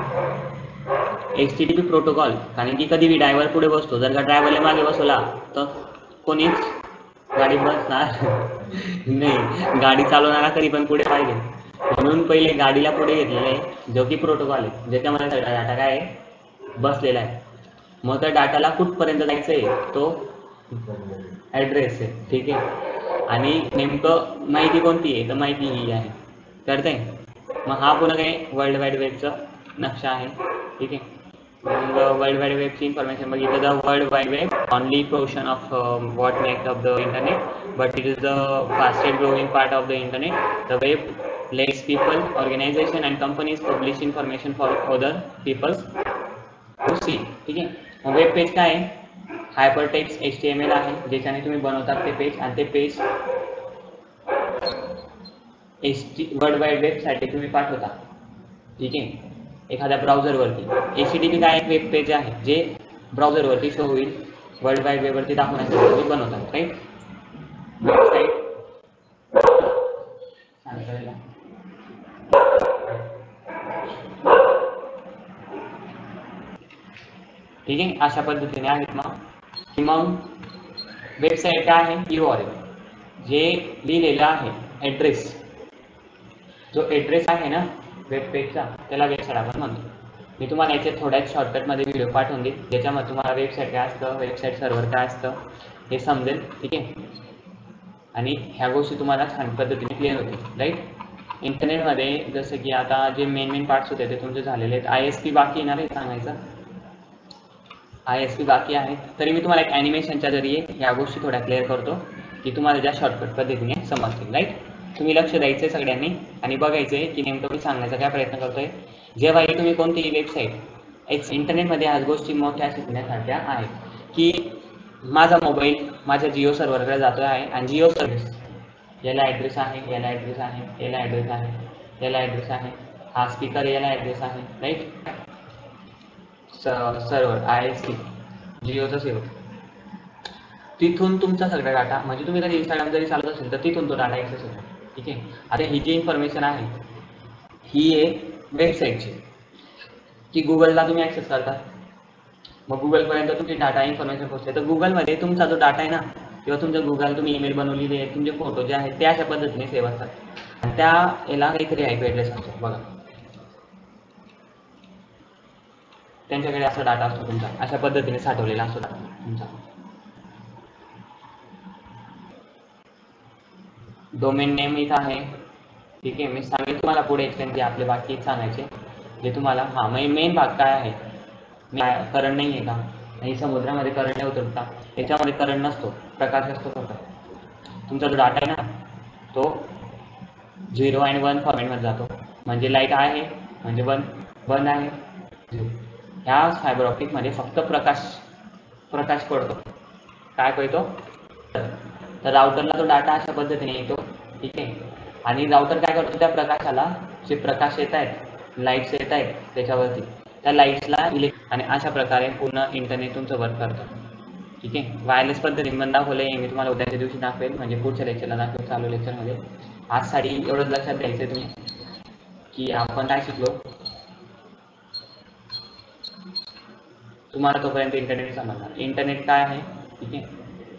HTTP प्रोटोकॉल कारण की कधी मी ड्रायव्हर पुढे बसतो, जर का ड्रायव्हरला मागे बसवला तर कोणीच गाडी बसणार नाही, गाडी चालवणारा कधी पण पुढे पाहिजे. म्हणून पहिले गाडीला पुढे घेतलेलं आहे जो की प्रोटोकॉल आहे ज्याच्यामध्ये सगळा डाटा काय आहे बसलेला आहे. मग त्या डाटाला कुठपर्यंत जायचं आहे तो ॲड्रेस आहे. ठीक आहे. आणि नेमकं माहिती कोणती आहे तर माहिती ही आहे. कळतंय? मग हा पुन्हा काही वर्ल्ड वाईड वेबचा नक्षा आहे. ठीक आहे. मग वर्ल्ड वाईड वेबची इन्फॉर्मेशन बघितलं तर world wide web only portion of what makes up the internet but it is the fastest growing part of the internet. The web lets people, organization and companies publish information for other people to see. ठीक आहे. मग web page काय आहे? Hypertext HTML आहे ज्याच्याने तुम्ही बनवतात ते पेज आणि ते पेज वर्ल्ड वाईड वेबसाठी तुम्ही पाठवता. ठीक आहे. एखाद्या ब्राउझरवरती HTTP काय एक वेब पेज आहे जे ब्राउझरवरती शो होईल, वर्ल्ड वाईड वेबवरती दाखवण्यासाठी तुम्ही बनवतात. राईट. वेबसाईट ठीक आहे. अशा पद्धतीने आहेत. मग वेबसाईट काय आहे? URL जे लिहिलेलं आहे ॲड्रेस, जो ॲड्रेस आहे ना वेब पेजचा त्याला वेबसाईट आपण म्हणतो. मी तुम्हाला याचे थोड्याच शॉर्टकटमध्ये व्हिडिओ पाठवून देईल ज्याच्यामध्ये तुम्हाला वेबसाईट काय असतं, वेबसाईट सर्व्हर काय असतं हे समजेल. ठीक आहे. आणि ह्या गोष्टी तुम्हाला छान पद्धतीने क्लिअर होतील. राईट. इंटरनेटमध्ये जसं की आता जे मेन पार्ट्स होते ते तुमचे झालेले आहेत. ISP बाकी येणार आहे सांगायचं, ISP बाकी आहे. तरी मी तुम्हाला एक ॲनिमेशनच्या जरिये ह्या गोष्टी थोड्या क्लिअर करतो की तुम्हाला ज्या शॉर्टकट पद्धतीने समजतील. राईट. तुम्ही लक्ष द्यायचं आहे सगळ्यांनी आणि बघायचं आहे की नेमकं मी सांगण्याचा काय प्रयत्न करतोय. जेव्हाही तुम्ही कोणतीही वेबसाईट इंटरनेटमध्ये ह्या गोष्टी मोठ्या शिकण्यासारख्या आहेत की माझा मोबाईल माझ्या जिओ सर्व्हरकडे जातो आहे आणि जिओ सर्व्हिस याला ॲड्रेस आहे, याला ॲड्रेस आहे, याला ॲड्रेस आहे, याला ॲड्रेस आहे, हा स्पीकर याला ॲड्रेस आहे. राईट. सर्व्हर ISP जिओचा सर्व्हर तिथून तुमचा सगळा डाटा म्हणजे तुम्ही जर इंस्टाग्राम जरी चालत असेल तर तिथून तो डाटा ॲक्सेस होतो. ठीक आहे. आता ही जी इन्फॉर्मेशन आहे ही आहे वेबसाईटची की गुगलला तुम्ही ॲक्सेस करता. मग गुगलपर्यंत तुमची डाटा इन्फॉर्मेशन पोहोचते तर गुगलमध्ये तुमचा जो डाटा आहे ना किंवा तुमचं गुगल तुम्ही ईमेल बनवलेली आहे, तुमचे फोटो जे आहेत ते अशा पद्धतीने सेव्ह असतात आणि त्या याला काहीतरी IP ॲड्रेस असतो. बघा त्यांच्याकडे असा डाटा असतो तुमचा अशा पद्धतीने साठवलेला असतो डाटा तुमचा. डोमेन नेम इथं आहे, ठीक आहे, मी सांगेन तुम्हाला पुढे एक्सप्लेन जे आपले बाकी सांगायचे जे तुम्हाला. हां, मेन भाग काय आहे, करंट नाही आहे का, नाही समुद्रामध्ये करंट नाही उतरत का, याच्यामध्ये करंट नसतो, प्रकाश असतो फक्त. तुमचा जो डाटा आहे ना तो 0 आणि 1 फॉर्मॅटमध्ये जातो. म्हणजे लाईट आहे म्हणजे बंद आहे 0. ह्या फायबर ऑप्टिकमध्ये फक्त प्रकाश पडतो. काय पडतो तर राउटरला तो डाटा अशा पद्धतीने येतो. ठीक आहे, आणि राउटर काय करतो, त्या प्रकाशाला जे प्रकाश येत आहेत, लाईट्स येत आहेत त्याच्यावरती, त्या लाईट्सला आणि अशा प्रकारे पूर्ण इंटरनेट तुमचं वर्क करतं. ठीक आहे, वायरलेस पद्धतीने पण दाखवलं आहे मी तुम्हाला, उद्याच्या दिवशी दाखवेल म्हणजे पुढच्या लेक्चरला दाखवेल, चालू लेक्चरमध्ये. आजसाठी एवढंच लक्षात द्यायचं तुम्ही की आपण काय शिकलो, तुम्हाला तोपर्यंत इंटरनेट समजणार. इंटरनेट काय आहे, ठीक आहे,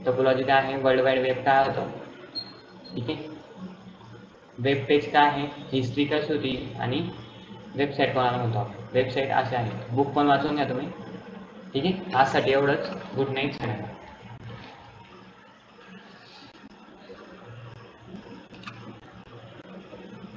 टोपोलॉजी काय आहे, वर्ल्ड वाईड वेब काय होतं, ठीक आहे, वेब पेज काय आहे, हिस्ट्री कशी होती, आणि वेबसाईट कोणाला म्हणतो आपण, वेबसाईट असे आहे. बुक पण वाचून घ्या तुम्ही. ठीक आहे, आजसाठी एवढंच. गुड नाईट सगळ्यांना.